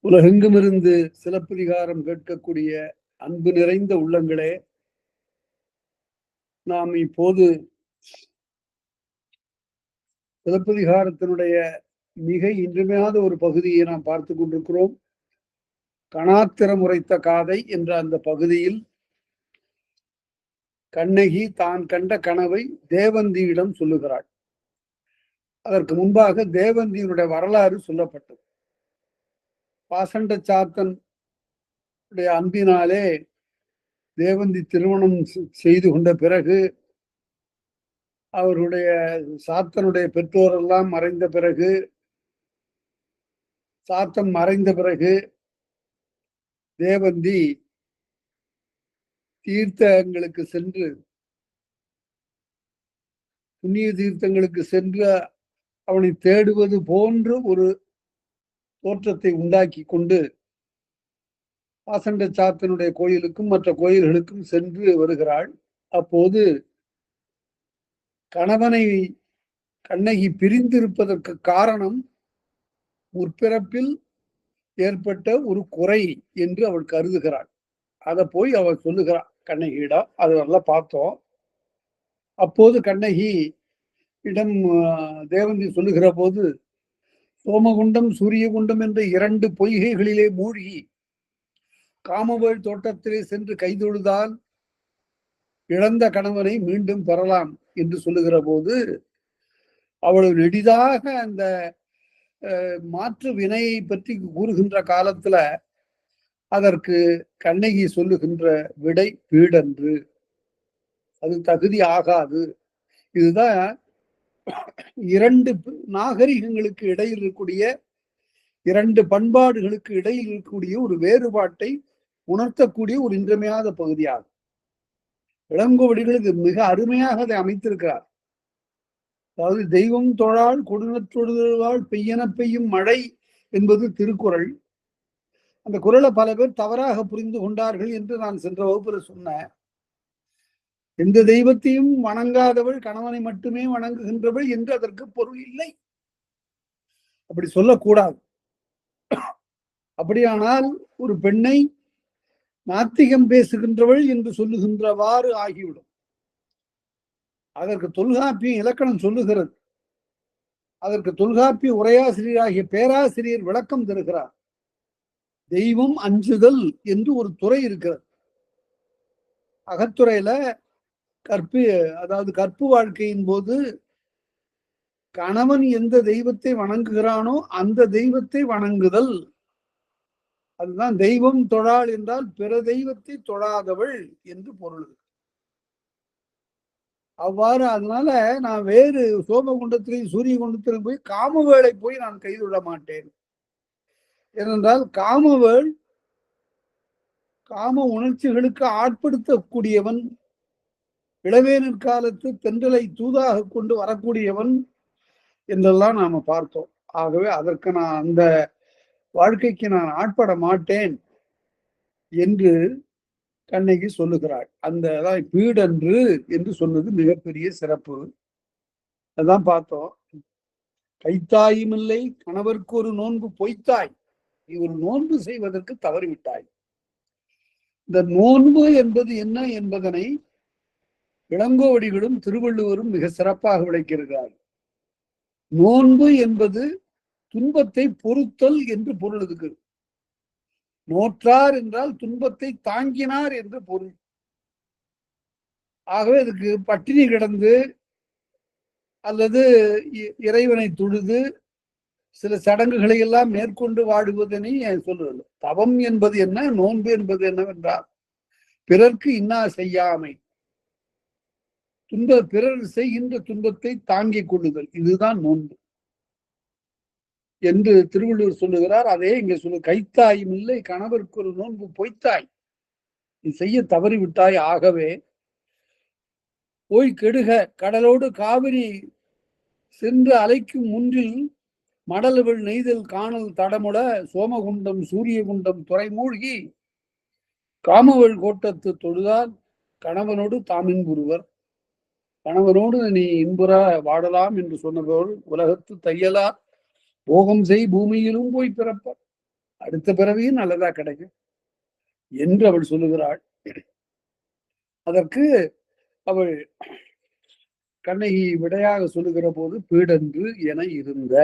உலகெங்கும் இருந்து சிலப்பதிகாரம் கேட்கக்கூடிய அன்பு நிறைந்த உள்ளங்களே, நாம் இப்போது சிலப்பதிகாரத்தினுடைய மிக இன்றியமையாத ஒரு பகுதியை நாம் பார்த்து கொண்டிருக்கிறோம். கணாத்திரம் உரைத்த காதை என்ற அந்த பகுதியில் கண்ணகி தான் கண்ட கனவை தேவந்தியிடம் சொல்லுகிறாள். அதற்கு முன்பாக தேவந்தியினுடைய வரலாறு சொல்லப்பட்டது. பாசண்ட சாத்தன் அன்பினாலே தேவந்தி திருமணம் செய்து கொண்ட பிறகு, அவருடைய சாத்தனுடைய பெற்றோரெல்லாம் மறைந்த பிறகு, சாத்தன் மறைந்த பிறகு தேவந்தி தீர்த்தங்களுக்கு சென்று, புண்ணிய தீர்த்தங்களுக்கு சென்று அவனை தேடுவது போன்று ஒரு தோற்றத்தை உண்டாக்கி கொண்டு பாசண்ட சாத்தனுடைய கோயிலுக்கும் மற்ற கோயில்களுக்கும் சென்று வருகிறாள். அப்போது கணவனை கண்ணகி பிரிந்திருப்பதற்கு காரணம் முற்பிறப்பில் ஏற்பட்ட ஒரு குறை என்று அவள் கருதுகிறாள். அதை போய் அவள் சொல்லுகிறாள் கண்ணகியிடம். அது நல்லா பார்த்தோம். அப்போது கண்ணகி இடம் தேவந்தி சொல்லுகிற போது, சோமகுண்டம் சூரியகுண்டம் என்ற 2 பொய்கைகளிலே மூழ்கி காமவேள் தோட்டத்திலே சென்று கைதொழுதால் இழந்த கணவனை மீண்டும் பெறலாம் என்று சொல்லுகிற போது, அவள் நெடிதாக அந்த மாற்று வினையை பற்றி கூறுகின்ற காலத்துல அதற்கு கண்ணகி சொல்லுகின்ற விடை பீடன்று, அது தகுதி ஆகாது. இதுதான் 2 நாகரிகங்களுக்கு இடையில் இருக்கக்கூடிய, 2 பண்பாடுகளுக்கு இடையில் இருக்கக்கூடிய ஒரு வேறுபாட்டை உணர்த்தக்கூடிய ஒரு இன்றியமையாத பகுதியாகும். இளங்கோவடிகள் இது மிக அருமையாக அதை அமைத்திருக்கிறார். அதாவது தெய்வம் தொழால் கொடுநற்றொழுவாள் பெய்யன பெய்யும் மழை என்பது திருக்குறள். அந்த குறளை பல பேர் தவறாக புரிந்து கொண்டார்கள் என்று நான் சென்ற வகுப்பில் சொன்னேன். எந்த தெய்வத்தையும் வணங்காதவள் கணவனை மட்டுமே வணங்குகின்றவள் என்று அதற்கு பொருள் இல்லை. அப்படி சொல்லக்கூடாது. அப்படியானால் ஒரு பெண்ணை நாத்திகம் பேசுகின்றவள் என்று சொல்லுகின்றவாறு ஆகிவிடும். அதற்கு தொல்காப்பியம் இலக்கணம் சொல்லுகிறது. அதற்கு தொல்காப்பிய உரையாசிரியராகிய பேராசிரியர் விளக்கம் தருகிறார். தெய்வம் அஞ்சுதல் என்று ஒரு துறை இருக்கிறது. அகத்துறையில கற்பு வாழ்க்கையின் போது கணவன் எந்த தெய்வத்தை வணங்குகிறானோ அந்த தெய்வத்தை வணங்குதல், அதுதான் தெய்வம் தொழாள் என்றால் பிற தெய்வத்தை தொழாதவள் என்று பொருள். அவ்வாறு அதனால நான் வேறு சோமகுண்டத்திலையும் சூரிய குண்டத்திலும் போய் காமவேளை போய் நான் கைதுவிட மாட்டேன். ஏனென்றால் காமவேள் காம உணர்ச்சிகளுக்கு ஆட்படுத்தக்கூடியவன், இளவேனிற் காலத்து தென்றலை தூதாக கொண்டு வரக்கூடியவன் என்றெல்லாம் நாம பார்த்தோம். ஆகவே அதற்கு நான் அந்த வாழ்க்கைக்கு நான் ஆட்பட மாட்டேன் என்று கண்ணகி சொல்லுகிறாள். அந்த பீடன்று என்று சொன்னது மிகப்பெரிய சிறப்பு. அதான் பார்த்தோம். கைத்தாயும் இல்லை கணவருக்கு ஒரு நோன்பு பொய்த்தாய், நீ ஒரு நோன்பு செய்வதற்கு தவறிவிட்டாய். இந்த நோன்பு என்பது என்ன என்பதனை இளங்கோவடிகளும் திருவள்ளுவரும் மிக சிறப்பாக விளக்கியிருக்கிறார். நோன்பு என்பது துன்பத்தை பொறுத்தல் என்று பொருள் இருக்கு. நோற்றார் என்றால் துன்பத்தை தாங்கினார் என்று பொருள். ஆகவே இதுக்கு பட்டினி கிடந்து அல்லது இறைவனை தொழுது சில சடங்குகளை எல்லாம் மேற்கொண்டு வாடுவதனை சொல்லுவது. தவம் என்பது என்ன, நோன்பு என்பது என்னவென்றால் பிறர்க்கு இன்னா செய்யாமை, பிறர் செய்கின்ற துன்பத்தை தாங்கிக் கொள்ளுதல், இதுதான் நோன்பு என்று திருவள்ளுவர் சொல்லுகிறார். அதே இங்க சொல்லு, கைத்தாயும் இல்லை கணவருக்கு ஒரு நோன்பு பொய்த்தாய், நீ செய்ய தவறிவிட்டாய். ஆகவே போய் கெடுக, கடலோடு காவிரி சென்று அலைக்கும் முன்றில் மடல்கள் நெய்தல் காணல் தடமுட சோமகுண்டம் சூரியகுண்டம் துறை மூழ்கி காமவள் கோட்டத்து தொழுதால் கணவனோடு தாமின்புருவர், கணவனோடு நீ இன்புற வாடலாம் என்று சொன்னபோது உலகத்து தையலா போகம் செய் பூமியிலும் போய் பிறப்ப. அடுத்த பிறவியும் நல்லதா கிடைக்கும் என்று அவள் சொல்லுகிறாள். அதற்கு அவள் கண்ணகி விடையாக சொல்லுகிற போது பீடன்று என இருந்த,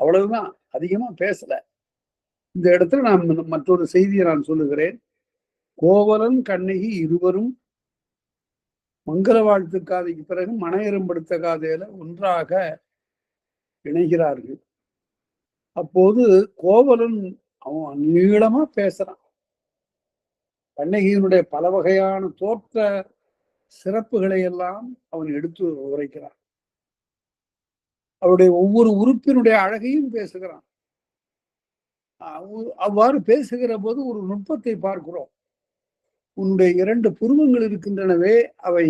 அவ்வளவுதான், அதிகமா பேசல. இந்த இடத்துல நான் மற்றொரு செய்தியை நான் சொல்லுகிறேன். கோவலன் கண்ணகி இருவரும் மங்கள வாழ்த்து காதைக்கு பிறகு மனையரும்படுத்த காதையில ஒன்றாக இணைகிறார்கள். அப்போது கோவலன் அவன் நீளமா பேசுறான். கண்ணகியினுடைய பல வகையான தோற்ற சிறப்புகளை எல்லாம் அவன் எடுத்து உரைக்கிறான். அவருடைய ஒவ்வொரு உறுப்பினுடைய அழகையும் பேசுகிறான். அவ்வாறு பேசுகிற போது ஒரு நுட்பத்தை பார்க்கிறோம். உன்னுடைய 2 புருவங்கள் இருக்கின்றனவே, அவை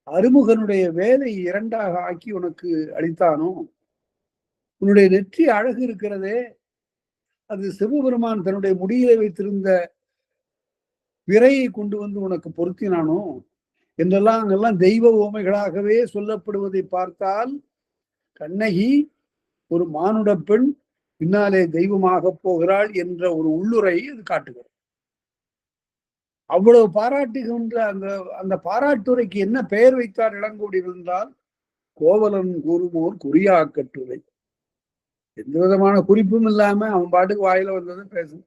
அருமுகனுடைய வேலை 2ஆக ஆக்கி உனக்கு அளித்தானோ? உன்னுடைய நெற்றி அழகு இருக்கிறதே, அது சிவபெருமான் தன்னுடைய முடியிலே வைத்திருந்த விரையை கொண்டு வந்து உனக்கு பொருத்தினானோ என்றெல்லாம் அங்கெல்லாம் தெய்வ ஓமைகளாகவே சொல்லப்படுவதை பார்த்தால் கண்ணகி ஒரு மானுட பெண் பின்னாலே தெய்வமாக போகிறாள் என்ற ஒரு உள்ளுரை அது காட்டுகிறது. அவ்வளவு பாராட்டுகின்ற அந்த பாராட்டுரைக்கு என்ன பெயர் வைத்தார் இளங்கோடிகள் என்றால், கோவலன் கூறுமோர் குறியா கட்டுரை. எந்த விதமான குறிப்பும் இல்லாம அவன் பாட்டுக்கு வாயில வந்தது பேசும்.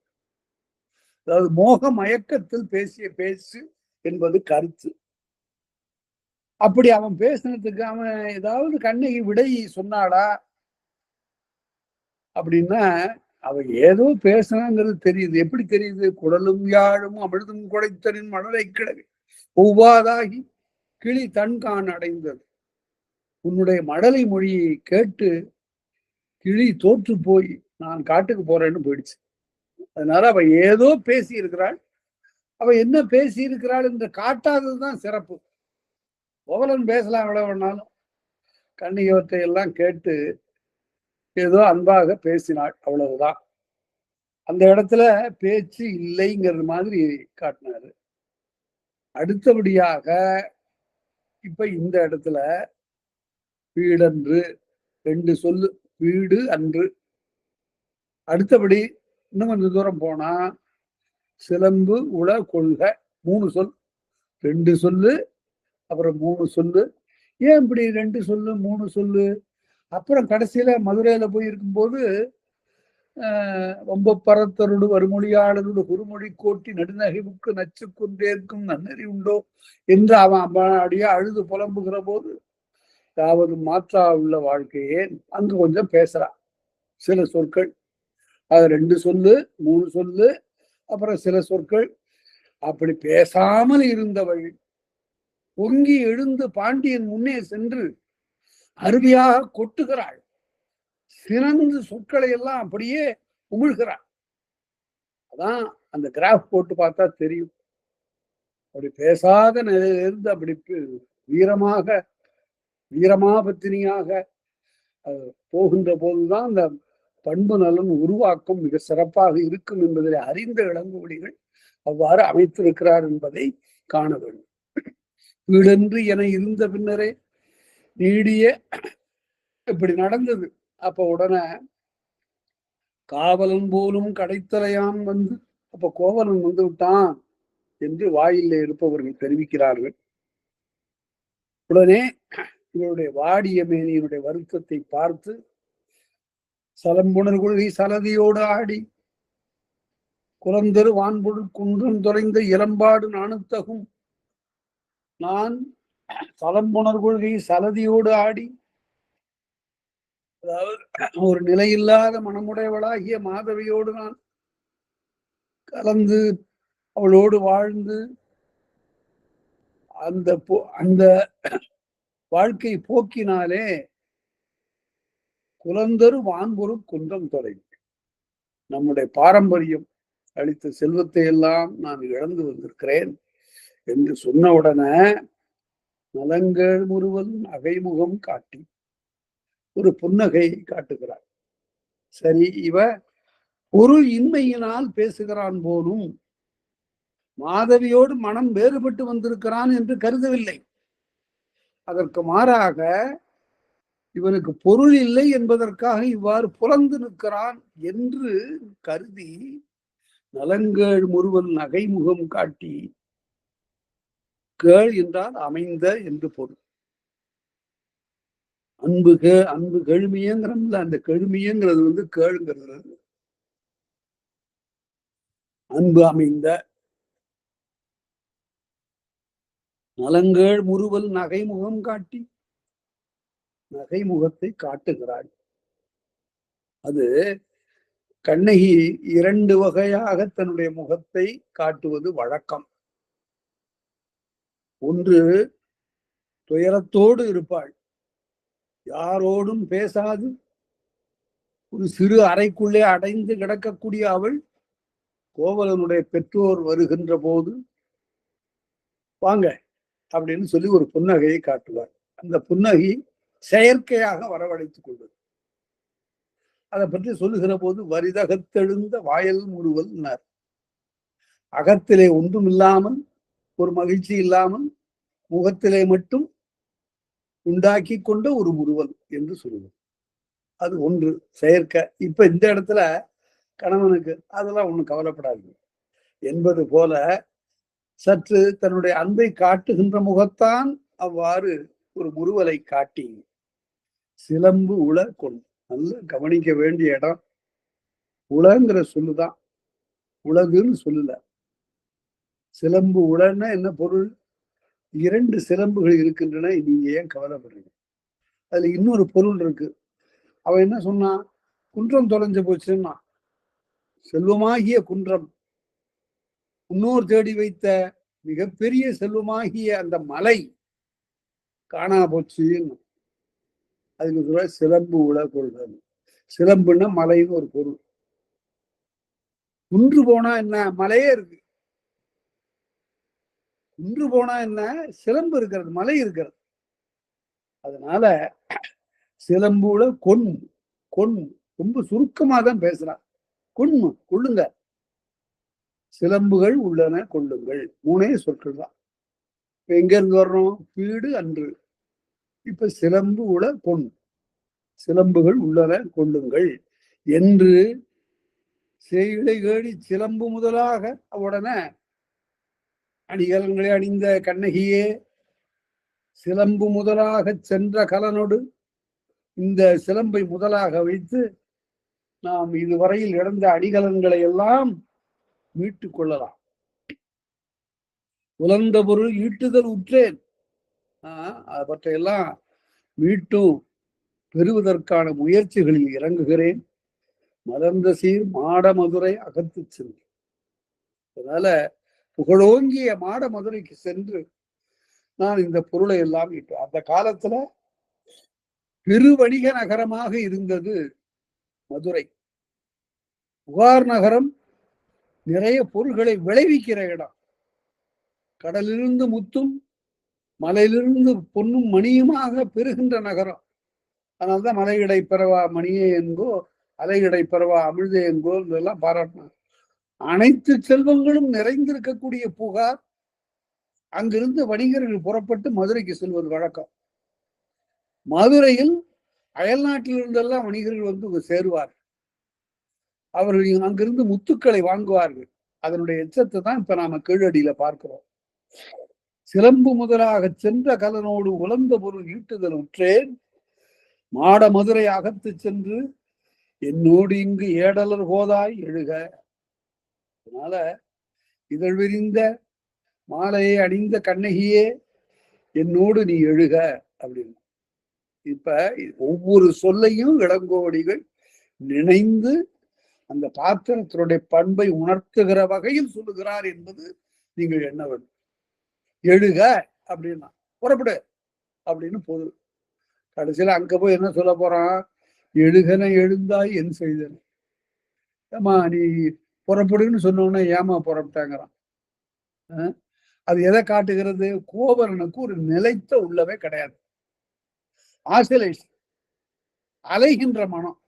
அதாவது மோக மயக்கத்தில் பேசிய பேசு என்பது கருத்து. அப்படி அவன் பேசினதுக்கு அவன் ஏதாவது கண்ணகி விடை சொன்னாளா அப்படின்னா, அவன் ஏதோ பேசினாங்கிறது தெரியுது. எப்படி தெரியுது? குடலும் யாழும் அமிழ்தும் குடைத்தனின் மணலை கிழவி ஒவ்வாதாகி கிளி தன்கான் அடைந்தது. உன்னுடைய மடலை மொழியை கேட்டு கிளி தோற்று போய் நான் காட்டுக்கு போறேன்னு போயிடுச்சு. அதனால அவ ஏதோ பேசி இருக்கிறாள். அவ என்ன பேசி இருக்கிறாள் என்று காட்டாததுதான் சிறப்பு. கோவலன் பேசலாம் எவ்வளவு வேணாலும், கண்ணகியவற்றை எல்லாம் கேட்டு ஏதோ அன்பாக பேசினாள், அவ்வளவுதான். அந்த இடத்துல பேச்சு இல்லைங்கிறது மாதிரி காட்டினாரு. அடுத்தபடியாக இப்ப இந்த இடத்துல வீடன்று 2 சொல்லு, வீடு அன்று. அடுத்தபடி இன்னும் கொஞ்சம் தூரம் போனா சிலம்பு உள கொள்க 3 சொல், 2 சொல்லு அப்புறம் 3 சொல்லு. ஏன் இப்படி 2 சொல்லு 3 சொல்லு? அப்புறம் கடைசியில மதுரையில போய் இருக்கும்போது ரொம்ப பரத்தருடு வருமொழியாளருடு குறுமொழி கோட்டி நடுநகைவுக்கு நச்சு கொண்டேற்கும் நன்னறி உண்டோ என்று அவன் அடியா அழுது புலம்புகிற போது, அதாவது மாற்றா உள்ள வாழ்க்கையே அங்கு கொஞ்சம் பேசுறான். சில சொற்கள், அது 2 சொல்லு 3 சொல்லு அப்புறம் சில சொற்கள். அப்படி பேசாமல் இருந்தவள் பொங்கி எழுந்து பாண்டியன் முன்னே சென்று அருவியாக கொட்டுகிறாள். சிறந்து சொற்களை எல்லாம் அப்படியே உமிழ்கிறாள். அதான் அந்த கிராஃப் போட்டு பார்த்தா தெரியும். அப்படி பேசாத நிலையிலிருந்து அப்படி வீரமாபத்தினியாக போகின்ற போதுதான் அந்த பண்பு நலன் உருவாக்கம் மிக சிறப்பாக இருக்கும் என்பதை அறிந்த இளங்கோடிகள் அவ்வாறு அமைத்திருக்கிறார் என்பதை காண வேண்டும். வீடென்று என இருந்த பின்னரே நீடிய இப்படி நடந்தது. அப்ப உடனே காவலன் போலும் கடைத்தலையான் வந்து, அப்ப கோவலன் வந்து விட்டான் என்று வாயிலே இருப்பவர்கள் தெரிவிக்கிறார்கள். உடனே இவருடைய வாடிய மேனியினுடைய வருத்தத்தை பார்த்து சலம்புணர் கொள்கை சலதியோடு ஆடி குலந்தரு வான்பொருள் குன்றம் தொலைந்த இளம்பாடு நாணுத்தகும் நான் சலம்புணர் கொள்கை சலதியோடு ஆடி, அதாவது ஒரு நிலையில்லாத மனமுடையவளாகிய மாதவியோடு நான் கலந்து அவளோடு வாழ்ந்து அந்த வாழ்க்கை போக்கினாலே குலந்தரு வான்பொரு குன்றம் தொலை, நம்முடைய பாரம்பரியம் அளித்த செல்வத்தை எல்லாம் நான் இழந்து வந்திருக்கிறேன் என்று சொன்ன உடனே நலங்கள் முறுவல் அகைமுகம் காட்டி ஒரு புன்னகை காட்டுகிறார். சரி, இவ பொருள் இன்மையினால் பேசுகிறான் போலும், மாதவியோடு மனம் வேறுபட்டு வந்திருக்கிறான் என்று கருதவில்லை. அதற்கு மாறாக இவனுக்கு பொருள் இல்லை என்பதற்காக இவ்வாறு புலந்து நிற்கிறான் என்று கருதி நலங்கேள் முறுவல் நகைமுகம் காட்டி, கேள் என்றால் அமைந்த என்று பொருள். அன்பு கெழுமியங்கிறோம்ல, அந்த கெழுமியங்கிறது வந்து கேளுங்கிறது. அன்பு அமைந்த நலங்கேள் முறுவல் நகைமுகம் காட்டி, நகைமுகத்தை காட்டுகிறாள். அது கண்ணகி 2 வகையாக தன்னுடைய முகத்தை காட்டுவது வழக்கம். ஒன்று, துயரத்தோடு இருப்பாள், யாரோடும் பேசாது ஒரு சிறு அறைக்குள்ளே அடைந்து கிடக்கக்கூடிய அவள் கோவலனுடைய பெற்றோர் வருகின்ற போது வாங்க அப்படின்னு சொல்லி ஒரு புன்னகையை காட்டுவார். அந்த புன்னகை செயற்கையாக வரவழைத்துக் கொள்வது. அதை பற்றி சொல்லுகிற போது வரிதகத்தெழுந்த வாயல் முறுவல், அகத்திலே ஒன்றும் இல்லாமல், ஒரு மகிழ்ச்சி இல்லாமல், முகத்திலே மட்டும் உண்டாக்கி கொண்ட ஒரு முறுவல் என்று சொல்லுவது. அது ஒன்று செயற்கை. இப்ப இந்த இடத்துல கணவனுக்கு அதெல்லாம் ஒண்ணு கவலைப்படாது என்பது போல சற்று தன்னுடைய அன்பை காட்டுகின்ற முகத்தான் அவ்வாறு ஒரு முறுவலை காட்டி சிலம்பு உள கொண்டு. நல்ல கவனிக்க வேண்டிய இடம். உலங்கிற சொல்லுதான், உலகுன்னு சொல்லல. சிலம்பு உளன்னா என்ன பொருள்? 2 சிலம்புகள் இருக்கின்றன, நீங்க ஏன் கவலைப்படுறீங்க? அதுல இன்னொரு பொருள் இருக்கு. அவன் என்ன சொன்னான்? குன்றம் தொலைஞ்சு போச்சுன்னா, செல்வமாகிய குன்றம், முன்னோர் தேடி வைத்த மிகப்பெரிய செல்வமாகிய அந்த மலை காணா போச்சுன்னு. அதுக்கு சிலம்பு உல கொள்றது. சிலம்புன்னா மலைன்னு ஒரு பொருள். குன்று போனா என்ன? மலையே இருக்கு. குன்று போனா என்ன? சிலம்பு இருக்கிறது, மலை இருக்கிறது. அதனால சிலம்புல கொன் கொன் ரொம்ப சுருக்கமா தான் பேசுறான். கொன்னு கொள்ளுங்க, சிலம்புகள் உள்ளன கொள்ளுங்கள், 3 சொற்கள் தான். எங்க இருந்து வர்றோம்? வீடு அன்று. இப்ப சிலம்பு உள கொன், சிலம்புகள் உள்ளன கொள்ளுங்கள் என்று செய்களை கேடி சிலம்பு முதலாக உடனே அணிகலன்களை அணிந்த கண்ணகியே, சிலம்பு முதலாக சென்ற கலனோடு இந்த சிலம்பை முதலாக வைத்து நாம் இதுவரையில் இழந்த அணிகலன்களை எல்லாம் மீட்டுக் கொள்ளலாம். உலர்ந்த பொருள் ஈட்டுதல் உற்றேன், அவற்றையெல்லாம் மீட்டும் பெறுவதற்கான முயற்சிகளில் இறங்குகிறேன். மலர்ந்த சீர் மாட மதுரை அகத்து சென்று, அதனால புகழோங்கிய மாட மதுரைக்கு சென்று நான் இந்த பொருளை எல்லாம் ஈட்டு. அந்த காலத்துல பெருவணிக நகரமாக இருந்தது மதுரை. புகார் நகரம் நிறைய பொருள்களை விளைவிக்கிற இடம். கடலிலிருந்து முத்தும், மலையிலிருந்து பொன்னும் மணியுமாக பெறுகின்ற நகரம். அதனால்தான் மலையிடை பெறவா மணியே என்கோ, அலையிடை பெறவா அமிழ்தே என்கோ இதெல்லாம் பாராட்டினார். அனைத்து செல்வங்களும் நிறைந்திருக்கக்கூடிய புகார். அங்கிருந்து வணிகர்கள் புறப்பட்டு மதுரைக்கு செல்வது வழக்கம். மதுரையில் அயல் நாட்டிலிருந்தெல்லாம் வணிகர்கள் வந்து சேருவார்கள். அவர்கள் அங்கிருந்து முத்துக்களை வாங்குவார்கள். அதனுடைய எச்சத்தை தான் இப்ப நாம கீழடியில பார்க்கிறோம். சிலம்பு முதலாக சென்ற கலனோடு உலர்ந்த பொருள் ஈட்டுதல் உற்றேன், மாட மதுரை அகத்து சென்று என்னோடு இங்கு ஏடலர் கோதாய் எழுக. அதனால இதழ் விரிந்த மாலையை அணிந்த கண்ணகியே, என்னோடு நீ எழுக அப்படின்னு. இப்ப ஒவ்வொரு சொல்லையும் இளங்கோவடிகள் நினைந்து அந்த பாத்திரத்தினுடைய பண்பை உணர்த்துகிற வகையில் சொல்லுகிறார் என்பது நீங்கள் என்ன வேண்டும். எழுக அப்படின்னா புறப்படு அப்படின்னு பொருள். கடைசியில அங்க போய் என்ன சொல்ல போறான்? எழுகன எழுந்தாய் என் செய்தன. ஏமா நீ புறப்படுன்னு சொன்னோன்னா ஏமா புறப்பட்டாங்கிறான். அது எதை காட்டுகிறது? கோவலனுக்கு ஒரு நிலைத்த உள்ளவே கிடையாது. ஆசிலேஷன், அலைகின்ற மனம்.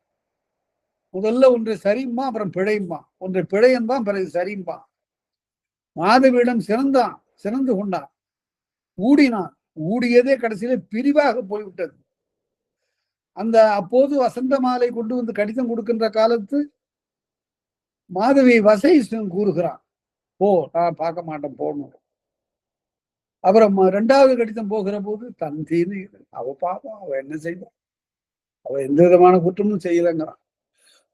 முதல்ல ஒன்று சரியுமா, அப்புறம் பிழையுமா, ஒன்றை பிழையன்பான், பிறகு சரியும்பான். மாதவியிடம் சிறந்து கொண்டான், ஊடினான், ஊடியதே கடைசியில பிரிவாக போய்விட்டது. அந்த அப்போது வசந்த மாலை கொண்டு வந்து கடிதம் கொடுக்கின்ற காலத்து மாதவி வசை கூறுகிறான், போ, நான் பார்க்க மாட்டேன் போகணும். அப்புறம் இரண்டாவது கடிதம் போகிற போது தன் தீர்வு அவ பாப்போம், அவ என்ன செய்வான், அவ எந்த விதமான குற்றமும் செய்யலைங்கிறான்.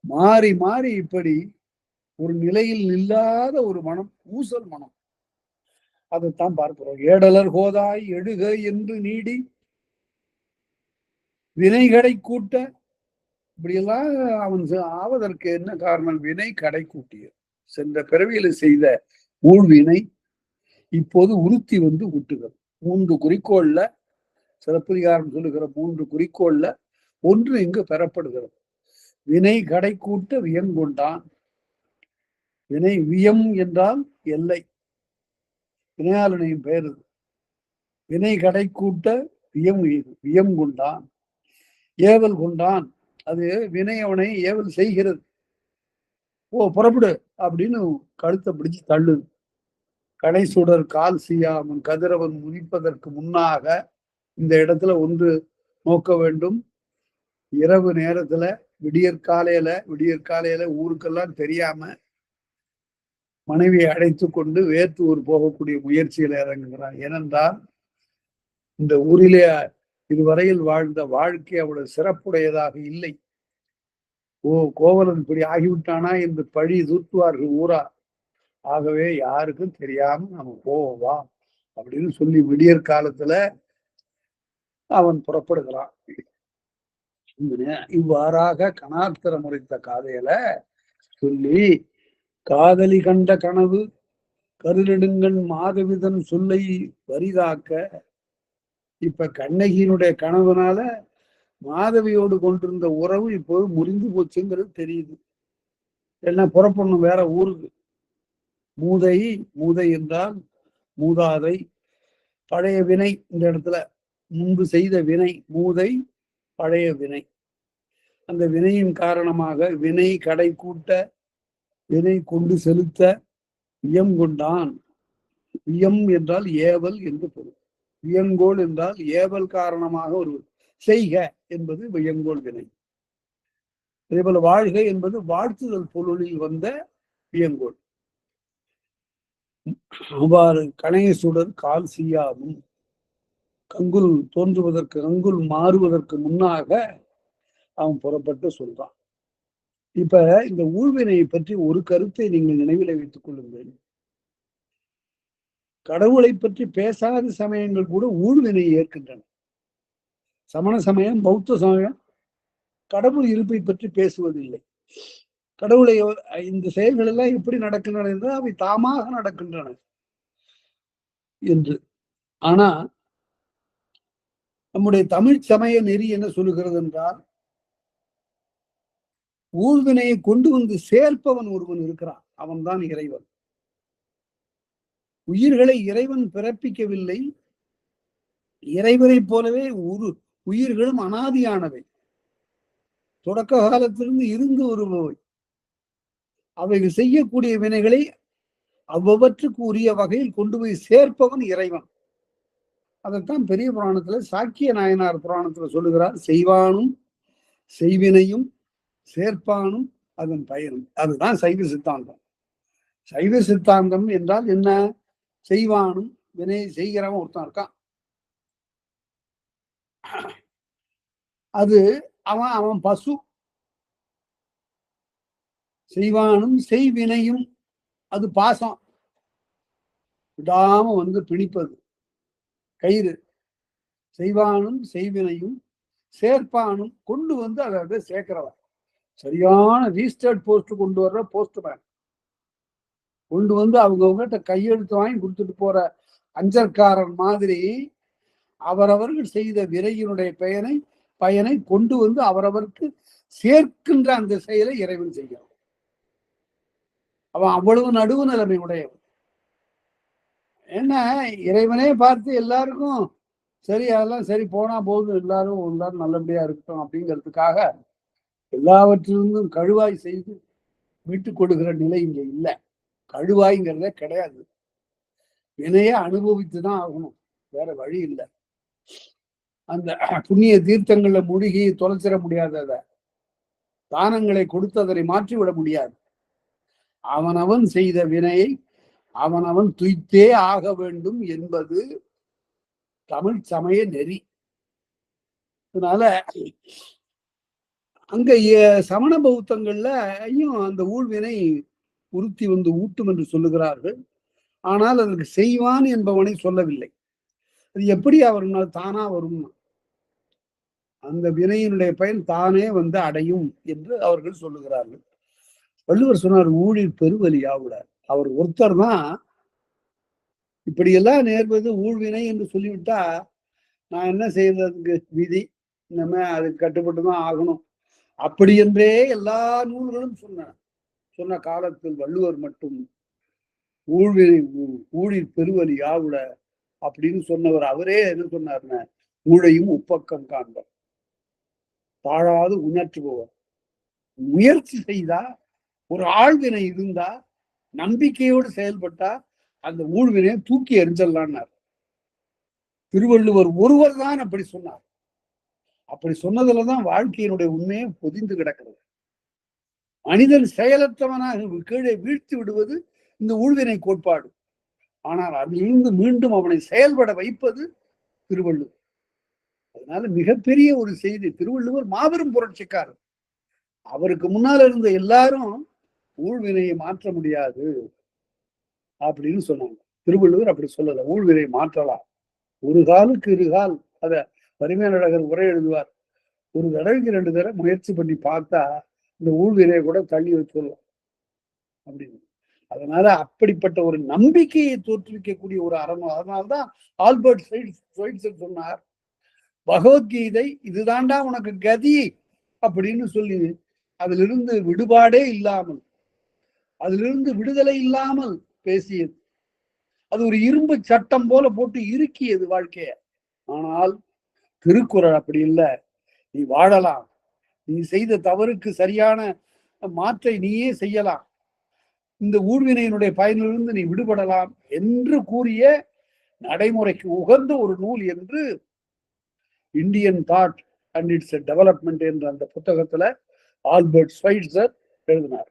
மாறி மாறி இப்படி ஒரு நிலையில் இல்லாத ஒரு மனம், ஊசல் மனம், அதைத்தான் பார்க்கிறோம். ஏடலர் கோதாய் எழுக என்று நீடி வினைகடை கூட்ட, இப்படியெல்லாம் அவன் ஆவதற்கு என்ன காரணம்? வினை கடை கூட்டிய சென்ற பிறவியில செய்த ஊழ்வினை இப்போது உறுத்தி வந்து ஊட்டுகிறது. 3 குறிக்கோள்ல, சிலப்பதிகாரம் சொல்லுகிற 3 குறிக்கோள்ல ஒன்று இங்கு பெறப்படுகிறது. வினை கடை கூட்ட வியங்கொண்டான். வினை வியம் என்றால் எல்லை, வினையாளனையும் பெயர். வினை கடை கூட்ட வியம் கொண்டான், ஏவல் கொண்டான். அது வினை அவனை ஏவல் செய்கிறது. ஓ புறப்படு அப்படின்னு கழுத்தை பிடிச்சு தள்ளுது. கடை சுடர் கால் செய்யாமன் கதிரவன் முனிப்பதற்கு முன்னாக இந்த இடத்துல ஒன்று நோக்க வேண்டும். இரவு நேரத்துல விடியற்காலையில ஊருக்கெல்லாம் தெரியாம மனைவியை அழைத்து கொண்டு வேற்று ஊர் போகக்கூடிய முயற்சியில இறங்குகிறான். ஏனென்றால் இந்த ஊரிலே இதுவரையில் வாழ்ந்த வாழ்க்கை அவ்வளவு சிறப்புடையதாக இல்லை. கோவலன் இப்படி ஆகிவிட்டானா என்று பழி தூற்றுவார்கள் ஊரா. ஆகவே யாருக்கும் தெரியாம நம்ம போவா அப்படின்னு சொல்லி விடியற் காலத்துல அவன் புறப்படுகிறான். இவ்வாறாக கணார்த்தர முறைத்த காதையில சொல்லி, காதலி கண்ட கனவு கருநெடுங்கண் மாதவிதன் சொல்லை வரிதாக்க, இப்ப கண்ணகியினுடைய கனவுனால மாதவியோடு கொண்டிருந்த உறவு இப்போது முறிந்து போச்சுங்கிறது தெரியுது. என்ன புறப்படணும் வேற ஊருக்கு. மூதை என்றால் மூதாதை, பழைய வினை. இந்த இடத்துல முன்பு செய்த வினை மூதை, பழைய வினை. அந்த வினையின் காரணமாக வினை கடை கூட்ட, வினை கொண்டு செலுத்த வியம் கொண்டான். வியம் என்றால் ஏவல் என்று பொருள். வியங்கோல் என்றால் ஏவல் காரணமாக ஒரு செய்க என்பது வியங்கோல் வினை. அதேபோல வாழ்க என்பது வாழ்த்துதல் பொருளில் வந்த வியங்கோல். அவ்வாறு கணையசுடர் கால் செய்யாமும், கங்குல் தோன்றுவதற்கு, கங்குல் மாறுவதற்கு முன்னாக அவன் புறப்பட்டு சொல்றான். இப்ப இந்த ஊழ்வினையை பற்றி ஒரு கருத்தை நீங்கள் நினைவில் வைத்துக் கொள்ளுங்கள். கடவுளை பற்றி பேசாத சமயங்கள் கூட ஊழ்வினையை ஏற்கின்றன. சமண சமயம், பௌத்த சமயம் கடவுள் இருப்பை பற்றி பேசுவதில்லை. கடவுளை இந்த செயல்கள் எல்லாம் எப்படி நடக்கின்றன என்றால் அவை தாமாக நடக்கின்றன என்று. ஆனா நம்முடைய தமிழ் சமய நெறி என்ன சொல்லுகிறது என்றால், ஊழ்வினையை கொண்டு வந்து சேர்ப்பவன் ஒருவன் இருக்கிறான், அவன்தான் இறைவன். உயிர்களை இறைவன் பிறப்பிக்கவில்லை. இறைவனை போலவே உயிர்களும் அனாதியானவை, தொடக்க காலத்திலிருந்து இருந்து வருபவை. அவைகள் செய்யக்கூடிய வினைகளை அவ்வவற்றுக்கு உரிய வகையில் கொண்டு போய் சேர்ப்பவன் இறைவன். அதைத்தான் பெரிய புராணத்துல, சாக்கிய நாயனார் புராணத்துல சொல்லுகிறார், செய்வானும் செய்வினையும் சேர்ப்பானும் அதன் பயனும். அதுதான் சைவ சித்தாந்தம். சைவ சித்தாந்தம் என்றால் என்ன? செய்வானும், வினை செய்கிறவன் ஒருத்தன் இருக்கான், அது அவன் பசு. செய்வானும் செய்வினையும், அது பாசம், விடாம வந்து பிணிப்பது கயிறு. செய்வானும் செய்வினையும் சேர்ப்பானும், கொண்டு வந்து அதை சேர்க்கிறவன். சரியான ரீஸ்டர்ட் போஸ்ட் கொண்டு வர்ற போஸ்ட்மேன், கொண்டு வந்து அவங்ககிட்ட கையெழுத்து வாங்கி கொடுத்துட்டு போற அஞ்சற்காரன் மாதிரி அவரவர்கள் செய்த விரையினுடைய பயனை கொண்டு வந்து அவரவருக்கு சேர்க்கின்ற அந்த செயலை இறைவன் செய்கிறான். அவன் அவ்வளவு நடுவு நிலைமை உடையவன். என்ன, இறைவனே பார்த்து எல்லாருக்கும் சரி, அதெல்லாம் சரி போனா போதும், எல்லாரும் நல்லபடியா இருக்கட்டும் அப்படிங்கிறதுக்காக எல்லாவற்றிலிருந்தும் கழுவாய் செய்து மீட்டுக் கொடுக்கிற நிலை இங்க இல்லை. கழுவாய்ங்கிறதே கிடையாது. வினைய அனுபவித்துதான் ஆகணும், வேற வழி இல்லை. அந்த புண்ணிய தீர்த்தங்கள்ல மூழ்கி தொலைச்சிட முடியாதத, தானங்களை கொடுத்து அதனை மாற்றிவிட முடியாது. அவனவன் செய்த வினையை அவனவன் துய்த்தே ஆக வேண்டும் என்பது தமிழ் சமய நெறி. அதனால அங்க சமண பௌத்தங்கள்ல அந்த ஊழ்வினை உறுத்தி வந்து ஊட்டும் என்று சொல்லுகிறார்கள். ஆனால் அதற்கு செய்வான் என்பவனை சொல்லவில்லை. அது எப்படி அவர்களால் தானா வரும்? அந்த வினையினுடைய பயன் தானே வந்து அடையும் என்று அவர்கள் சொல்லுகிறார்கள். வள்ளுவர் சொன்னார், ஊழில் பெருவலியாவுல. அவர் ஒருத்தர் தான் இப்படியெல்லாம் நேர்வது ஊழ்வினை என்று சொல்லிவிட்டா நான் என்ன செய்யறதுக்கு, விதி, இனிமே அதுக்கு கட்டுப்பட்டுதான் ஆகணும் அப்படி என்றே எல்லா நூல்களும் சொன்ன காலத்தில் வள்ளுவர் மட்டும் ஊழ்வினை ஊழில் பெருவலி யாவுல அப்படின்னு சொன்னவர். அவரே என்ன சொன்னார்னா, ஊழையும் உப்பக்கம் காண்பர், தாழாது உணர்த்துபவர். முயற்சி செய்தா, ஒரு ஆழ்வினை இருந்தா, நம்பிக்கையோடு செயல்பட்டா அந்த ஊழ்வினையை தூக்கி எறிஞ்சிடலான்னார். திருவள்ளுவர் ஒருவர் தான் அப்படி சொன்னார். அப்படி சொன்னதுலதான் வாழ்க்கையினுடைய உண்மையை பொதிந்து கிடக்கிறது. மனிதன் செயலற்றவனாக கீழே வீழ்த்தி விடுவது இந்த ஊழ்வினை கோட்பாடு. ஆனால் அதிலிருந்து மீண்டும் அவனை செயல்பட வைப்பது திருவள்ளுவர். அதனால மிகப்பெரிய ஒரு செய்தி. திருவள்ளுவர் மாபெரும் புரட்சிக்காரர். அவருக்கு முன்னால் இருந்த எல்லாரும் ஊழ்வினையை மாற்ற முடியாது அப்படின்னு சொன்னாங்க. திருவள்ளுவர் அப்படி சொல்லல. ஊழ்வினை மாற்றலாம், ஒரு காலுக்கு இருகால். அத பரிமேலழகர் உரை எழுதுவார். ஒரு தடவைக்கு 2 தடவை முயற்சி பண்ணி பார்த்தா இந்த ஊழ்வினையை கூட தள்ளி வச்சுடலாம் அப்படின்னு. அதனால அப்படிப்பட்ட ஒரு நம்பிக்கையை தோற்றுவிக்கக்கூடிய ஒரு அரணம். அதனால்தான் ஆல்பர்ட் ஸ்வைட்சர் சொன்னார், பகவத்கீதை இதுதாண்டா உனக்கு கதி அப்படின்னு சொல்லி அதிலிருந்து விடுபாடே இல்லாமல், அதிலிருந்து விடுதலை இல்லாமல் பேசியது. அது ஒரு இரும்பு சட்டம் போல போட்டு இறுக்கியது வாழ்க்கைய. ஆனால் திருக்குறள் அப்படி இல்லை. நீ வாழலாம், நீ செய்த தவறுக்கு சரியான மாற்றை நீயே செய்யலாம், இந்த ஊழ்வினையினுடைய பயனிலிருந்து நீ விடுபடலாம் என்று கூறிய நடைமுறைக்கு உகந்த ஒரு நூல் என்று Indian thought and it's development என்ற அந்த புத்தகத்துல ஆல்பர்ட் ஸ்வைட்சர் எழுதினார்.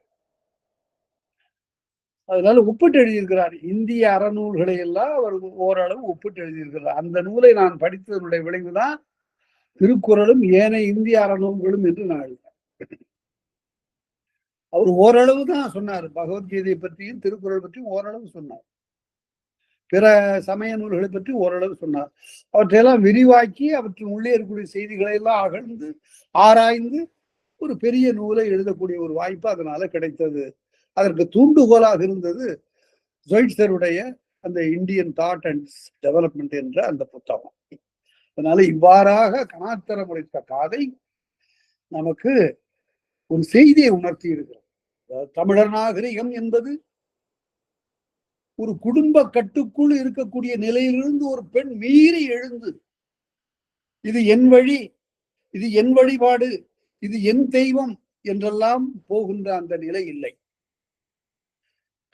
அதனால ஒப்பிட்டு எழுதியிருக்கிறார். இந்திய அறநூல்களை எல்லாம் அவர் ஓரளவு ஒப்பிட்டு எழுதியிருக்கிறார். அந்த நூலை நான் படித்ததனுடைய விளைவுதான் திருக்குறளும் ஏனைய இந்திய அறநூல்களும் என்று நான் எழுதினேன். அவர் ஓரளவு தான் சொன்னார். பகவத்கீதை பற்றியும் திருக்குறள் பற்றியும் ஓரளவு சொன்னார். பிற சமய நூல்களை பற்றி ஓரளவு சொன்னார். அவற்றையெல்லாம் விரிவாக்கி அவற்றின் உள்ளே இருக்கக்கூடிய செய்திகளை எல்லாம் அகழ்ந்து ஆராய்ந்து ஒரு பெரிய நூலை எழுதக்கூடிய ஒரு வாய்ப்பு அதனால கிடைத்தது. அதற்கு தூண்டுகோலாக இருந்தது ஸ்வைட்சருடைய அந்த இந்தியன் தாட் அண்ட் டெவலப்மெண்ட் என்ற அந்த புத்தகம். அதனால இவ்வாறாக கனாத்தரம் உரைத்த காதை நமக்கு ஒரு செய்தியை உணர்த்தி இருக்கிறது. தமிழர் நாகரிகம் என்பது ஒரு குடும்ப கட்டுக்குள் இருக்கக்கூடிய நிலையிலிருந்து ஒரு பெண் மீறி எழுந்து இது என் வழி, இது என் வழிபாடு, இது என் தெய்வம் என்றெல்லாம் போகின்ற அந்த நிலை இல்லை.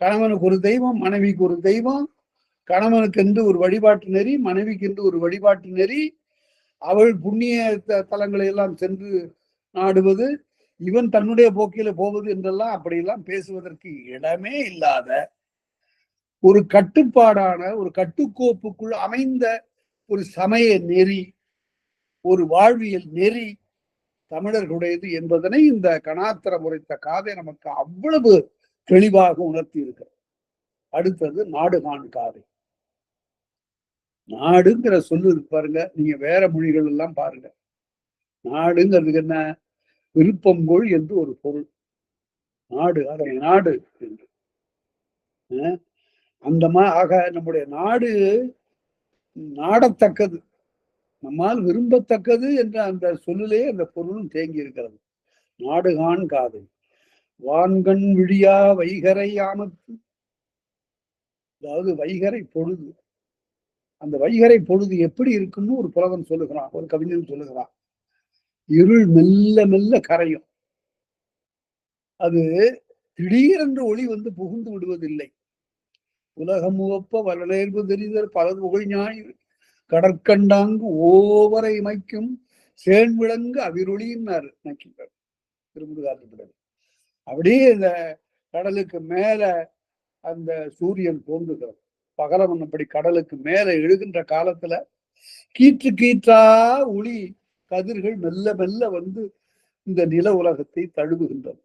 கணவனுக்கு ஒரு தெய்வம், மனைவிக்கு ஒரு தெய்வம், கணவனுக்கு என்று ஒரு வழிபாட்டு நெறி, மனைவிக்கு என்று ஒரு வழிபாட்டு நெறி, அவள் புண்ணிய தலங்களை எல்லாம் சென்று நாடுவது, இவன் தன்னுடைய போக்கில போவது என்றெல்லாம் அப்படியெல்லாம் பேசுவதற்கு இடமே இல்லாத ஒரு கட்டுப்பாடான ஒரு கட்டுக்கோப்புக்குள் அமைந்த ஒரு சமய நெறி, ஒரு வாழ்வியல் நெறி தமிழர்களுடையது என்பதனை இந்த கனாத்தரம் உரைத்த காதை நமக்கு அவ்வளவு தெளிவாக உணர்த்தி இருக்கிறது. அடுத்தது நாடுகாண் காதை. நாடுங்கிற சொல்லு பாருங்க, நீங்க வேற மொழிகள் எல்லாம் பாருங்க. நாடுங்கிறதுக்கு என்ன, விருப்பங்கொள் என்று ஒரு பொருள். நாடு, அதை நாடு என்று அந்த ஆக நம்முடைய நாடு நாடத்தக்கது, நம்மால் விரும்பத்தக்கது என்ற அந்த சொல்லிலே அந்த பொருளும் தேங்கி இருக்கிறது. நாடுகாண் காதை. வான்கண் விழியா வைகரை ஆமத்து, அதாவது வைகரை பொழுது. அந்த வைகரை பொழுது எப்படி இருக்குன்னு ஒரு புலவன் சொல்லுகிறான், ஒரு கவிஞன் சொல்லுகிறான். இருள் மெல்ல மெல்ல கரையும். அது திடீரென்று ஒளி வந்து புகுந்து விடுவதில்லை. உலகம் உவப்ப வளர்வு தெரிதல் பலர் புகழ் ஞாயிறு கடற்கண்டாங்கு ஓவரை மைக்கும் சேன்விளங்கு அவிரொளின்னாரு நக்கிட்டார் திருமுருகாற்றுப்படல். அப்படியே இந்த கடலுக்கு மேல அந்த சூரியன் தோன்றுகிறது. பகலவன் அப்படி கடலுக்கு மேல எழுகின்ற காலத்துல கீற்று கீற்றா ஒளி கதிர்கள் மெல்ல மெல்ல வந்து இந்த நில உலகத்தை தழுவுகின்றது.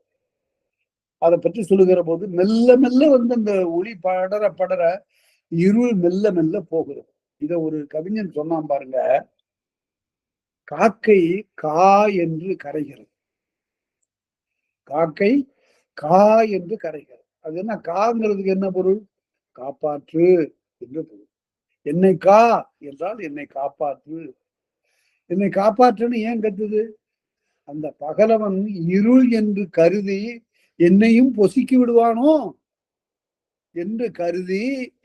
அதை பற்றி சொல்லுகிற போது மெல்ல மெல்ல வந்து அந்த ஒளி படர படர இருள் மெல்ல மெல்ல போகிறது. இத ஒரு கவிஞன் சொன்னான் பாருங்க, காக்கை கா என்று கரைகிறது. காக்கை கா என்று கரைகிறது. அது என்ன காங்கிறதுக்கு என்ன பொருள்? காப்பாற்று என்று பொருள். என்னை கா என்றால் என்னை காப்பாற்று. என்னை காப்பாற்றுன்னு ஏன் கத்துது? அந்த பகலவன் இருள் என்று கருதி என்னையும் பொசுக்கி விடுவானோ என்று கருதி,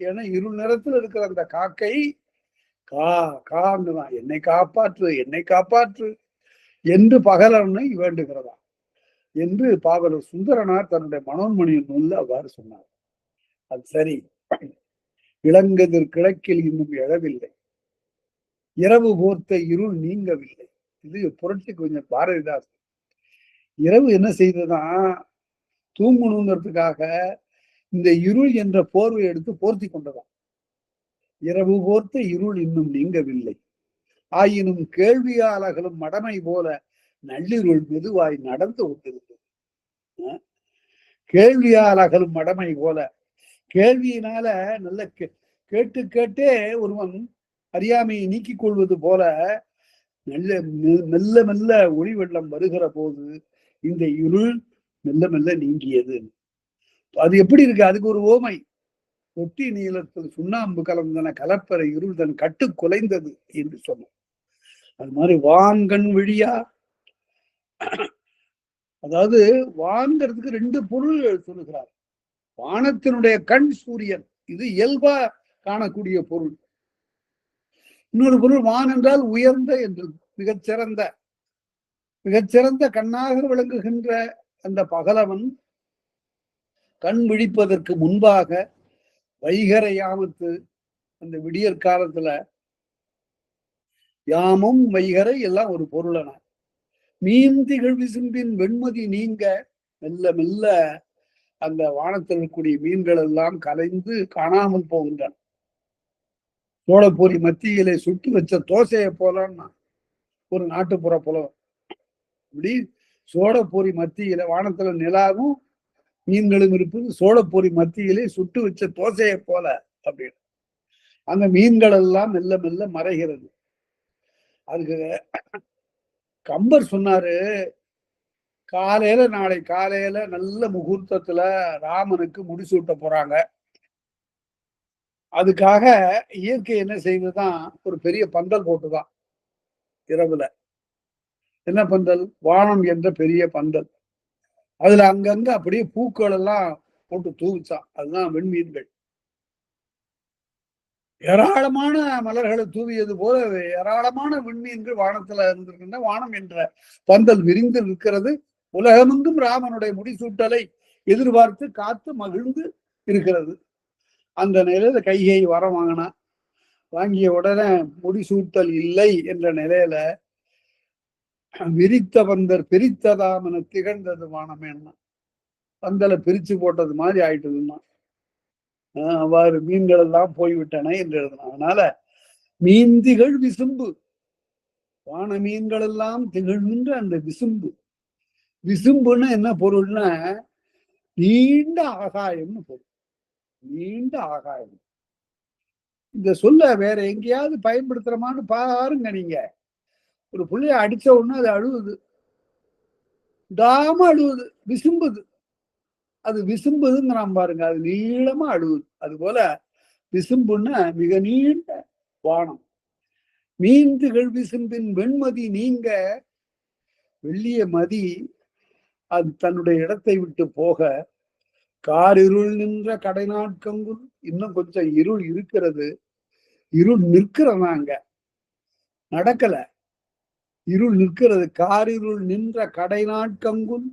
என இருள் நிறத்தில் இருக்கிற அந்த காக்கை கா காங்குதான், என்னை காப்பாற்று என்னை காப்பாற்று என்று பகலவனை வேண்டுகிறதா என்று பாவலர் சுந்தரனார் தன்னுடைய மனோன்மணியின் நூல்ல அவ்வாறு சொன்னார். அது சரி. இளங்கதிர் கிழக்கில் இன்னும் எழவில்லை, இரவு போர்த்த இருள் நீங்கவில்லை. இது புரட்சி கொஞ்சம் பாரதிதாசன். இரவு என்ன செய்ததுதான், தூங்கணுங்கிறதுக்காக இந்த இருள் என்ற போர்வை எடுத்து போர்த்தி கொண்டதான். இரவு போர்த்த இருள் இன்னும் நீங்கவில்லை, ஆயினும் கேள்வியால் அகலும் மடமை போல நள்ளிருள் மெதுவாய் நடந்து கொண்டிருந்தது. கேள்வியால் அகலும் மடமை போல, கேள்வியினால நல்ல கேட்டு கேட்டே ஒருவன் அறியாமையை நீக்கிக் கொள்வது போல நல்ல மெல்ல மெல்ல ஒளி வெள்ளம் வருகிற போது இந்த இருள் மெல்ல மெல்ல நீங்கியது. அது எப்படி இருக்கு? அதுக்கு ஒரு ஓமை. தொட்டி நீளத்தில் சுண்ணாம்பு கலந்தன கலப்பறை இருள் தன் கட்டு குலைந்தது என்று சொன்னோம். அது மாதிரி வான்கண் விழியா, அதாவது வான்கிறதுக்கு ரெண்டு பொருள் சொல்லுகிறார். வானத்தினுடைய கண் சூரியன், இது இயல்பா காணக்கூடிய பொருள். இன்னொரு பொருள் வான் என்றால் உயர்ந்த என்று, மிகச்சிறந்த கண்ணாக விளங்குகின்ற அந்த பகலவன் கண் விழிப்பதற்கு முன்பாக வைகரை யாமத்து அந்த விடியற் காலத்துல யாமும் வைகரை எல்லாம் ஒரு பொருளன. மீன் திகழ் விசும்பின் வெண்மதி நீங்க மெல்ல மெல்ல அந்த வானத்தில் இருக்கக்கூடிய மீன்கள் எல்லாம் கலைந்து காணாமல் போகின்றன. சோழப்பூரி மத்தியிலே சுட்டு வச்ச தோசையை போலன்னா ஒரு நாட்டுப்புற புலவர். இப்படி சோழப்பூரி மத்தியில வானத்துல நிலாவும் மீன்களும் இருப்பது சோழப்பூரி மத்தியிலே சுட்டு வச்ச தோசையை போல அப்படின்னு. அந்த மீன்கள் எல்லாம் மெல்ல மெல்ல மறைகிறது. அதுக்கு கம்பர் சொன்னாரு, காலையில நாளை காலையில நல்ல முகூர்த்தத்துல ராமனுக்கு முடிசூட்ட போறாங்க. அதுக்காக இயற்கை என்ன செய்வதுதான், ஒரு பெரிய பந்தல் போட்டுதான் இரவுல. என்ன பந்தல்? வானம் என்ற பெரிய பந்தல். அதுல அங்கங்க அப்படியே பூக்கள் எல்லாம் போட்டு தூவிச்சான். அதுதான் வெண்மீன்கள். ஏராளமான மலர்களை தூவியது போல ஏராளமான விண்மீன்கள் வானத்துல இருந்திருக்கின்ற. வானம் என்ற பந்தல் விரிந்து இருக்கிறது. உலகமெங்கும் ராமனுடைய முடிசூட்டலை எதிர்பார்த்து காத்து மகிழ்ந்து இருக்கிறது. அந்த நிலையில கைகை வரம் வாங்கினா. வாங்கிய உடனே முடிசூட்டல் இல்லை என்ற நிலையில விரித்த பந்தர் பிரித்ததாம் என திகழ்ந்தது வானம். என்ன பந்தலை பிரிச்சு போட்டது மாதிரி ஆயிட்டதுன்னா அவ்வாறு மீன்கள் எல்லாம் போய்விட்டன என்று எழுதினான். அதனால மீன் திகழ் விசும்பு, வான மீன்கள் எல்லாம் திகழ்கின்ற அந்த விசும்பு. விசும்புன்னு என்ன பொருள்னா நீண்ட ஆகாயம்னு பொருள். நீண்ட ஆகாயம். இந்த சொல்ல வேற எங்கேயாவது பயன்படுத்துறமான்னு பாருங்க. நீங்க ஒரு புள்ளைய அடிச்ச உடனே அது அழுவுது, விடாம அழுவுது, விசும்புது. அது விசும்புதுங்கிறான் பாருங்க, அது நீளமா அழுவுது. அது போல விசும்புன்னா மிக நீண்ட வானம். மீன்துகள் விசும்பின் வெண்மதி நீங்க, வெள்ளிய மதி அது தன்னுடைய இடத்தை விட்டு போக, காரிருள் நின்ற கடை நாட்கங்குல், இன்னும் கொஞ்சம் இருள் இருக்கிறது. இருள் நிற்கிறதாங்க, நடக்கல. இருள் நிற்கிறது. காரிருள் நின்ற கடை நாட்கங்குல்,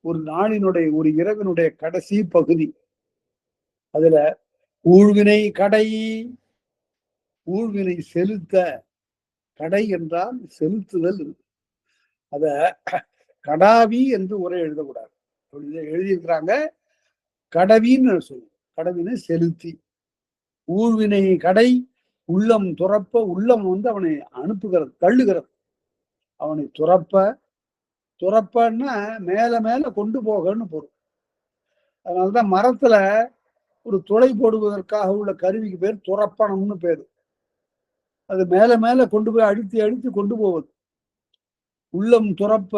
ஒரு நாளினுடைய ஒரு இரவினுடைய கடைசி பகுதி. அதுல ஊழ்வினை கடை, ஊழ்வினை செலுத்த, கடை என்றால் செலுத்துதல். அத கடாவி என்று உரை எழுதக்கூடாது. எழுதியிருக்கிறாங்க கடவின்னு சொல்லு. கடவினை செலுத்தி. ஊழ்வினை கடை உள்ளம் துறப்ப, உள்ளம் அவனை அனுப்புகிறது, தள்ளுகிறது. அவனை துறப்பன்னா மேல மேல கொண்டு போகன்னு பொருள். அதனாலதான் மரத்துல ஒரு துளை போடுவதற்காக உள்ள கருவிக்கு பேர் துறப்பணம்னு பேரு. அது மேல மேல கொண்டு போய் அழுத்தி அழுத்தி கொண்டு போவது. உள்ளம் துறப்ப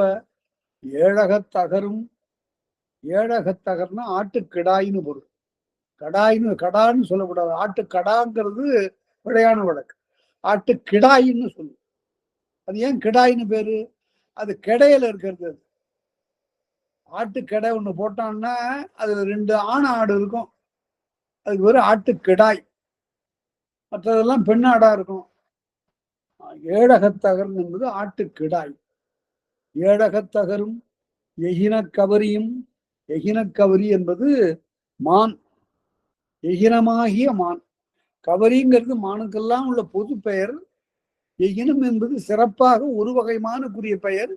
ஏழகத்தகரும். ஏழகத்தகர்னா ஆட்டுக்கிடாயின்னு பொருள். கடான்னு சொல்லக்கூடாது. ஆட்டுக்கடாங்கிறது விளையான வழக்கு. ஆட்டுக்கிடாயின்னு சொல்லு. அது ஏன் கிடாயின்னு பேரு? அது கிடையில இருக்கிறது. ஆட்டுக்கடை ஒண்ணு போட்டான்னா அதுல 2 ஆண் ஆடு இருக்கும். அதுக்கு ஒரு ஆட்டுக்கிடாய். மற்றதெல்லாம் பெண்ணாடா இருக்கும். ஏழகத்தகர் என்பது ஆட்டுக்கிடாய். ஏழகத்தகரும் எகினக்கவரியும். எகினக்கவரி என்பது மான், எகினமாகிய மான். கவரிங்கிறது மானுக்கெல்லாம் உள்ள பொது பெயர். எகினம் என்பது சிறப்பாக ஒரு வகைமானுக்குரிய பெயர்.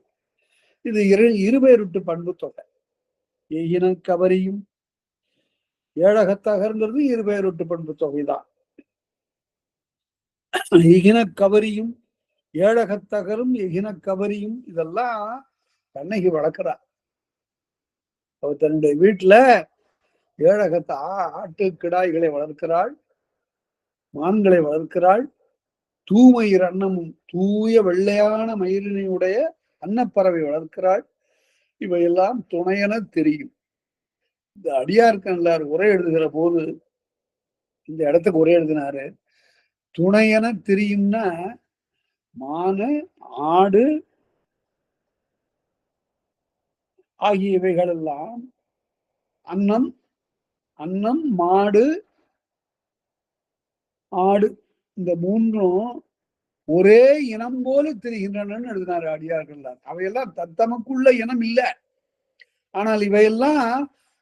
இது இருபெயருட்டு பண்பு தொகை. எகினக்கவரியும் ஏழகத்தகர்ங்கிறது இருபெயருட்டு பண்பு தொகைதான். எகினக்கவரியும் ஏழகத்தகரும் எகினக்கவரியும் இதெல்லாம் கண்ணகி வளர்க்கிறார். அவர் தன்னுடைய வீட்டுல ஏழகத்த ஆட்டு கிடாய்களை வளர்க்கிறாள், மான்களை வளர்க்கிறாள். தூமயிர் அன்னமும் தூய வெள்ளையான மயிரினையுடைய அன்னப்பறவை வளர்க்கிறாள். இவையெல்லாம் துணையென தெரியும். இந்த அடியார்க்கன்லார் உரை எழுதுகிற போது இந்த இடத்துக்கு உரை எழுதினாரு. துணையென தெரியும்னா மானு, ஆடு ஆகியவைகள் எல்லாம் அன்னம், மாடு, ஆடு இந்த மூன்றும் ஒரே இனம் போல தெரிகின்றன எழுதினாரு அடியார்கள். அவையெல்லாம் தத்தமக்குள்ள இனம் இல்லை. ஆனால் இவையெல்லாம்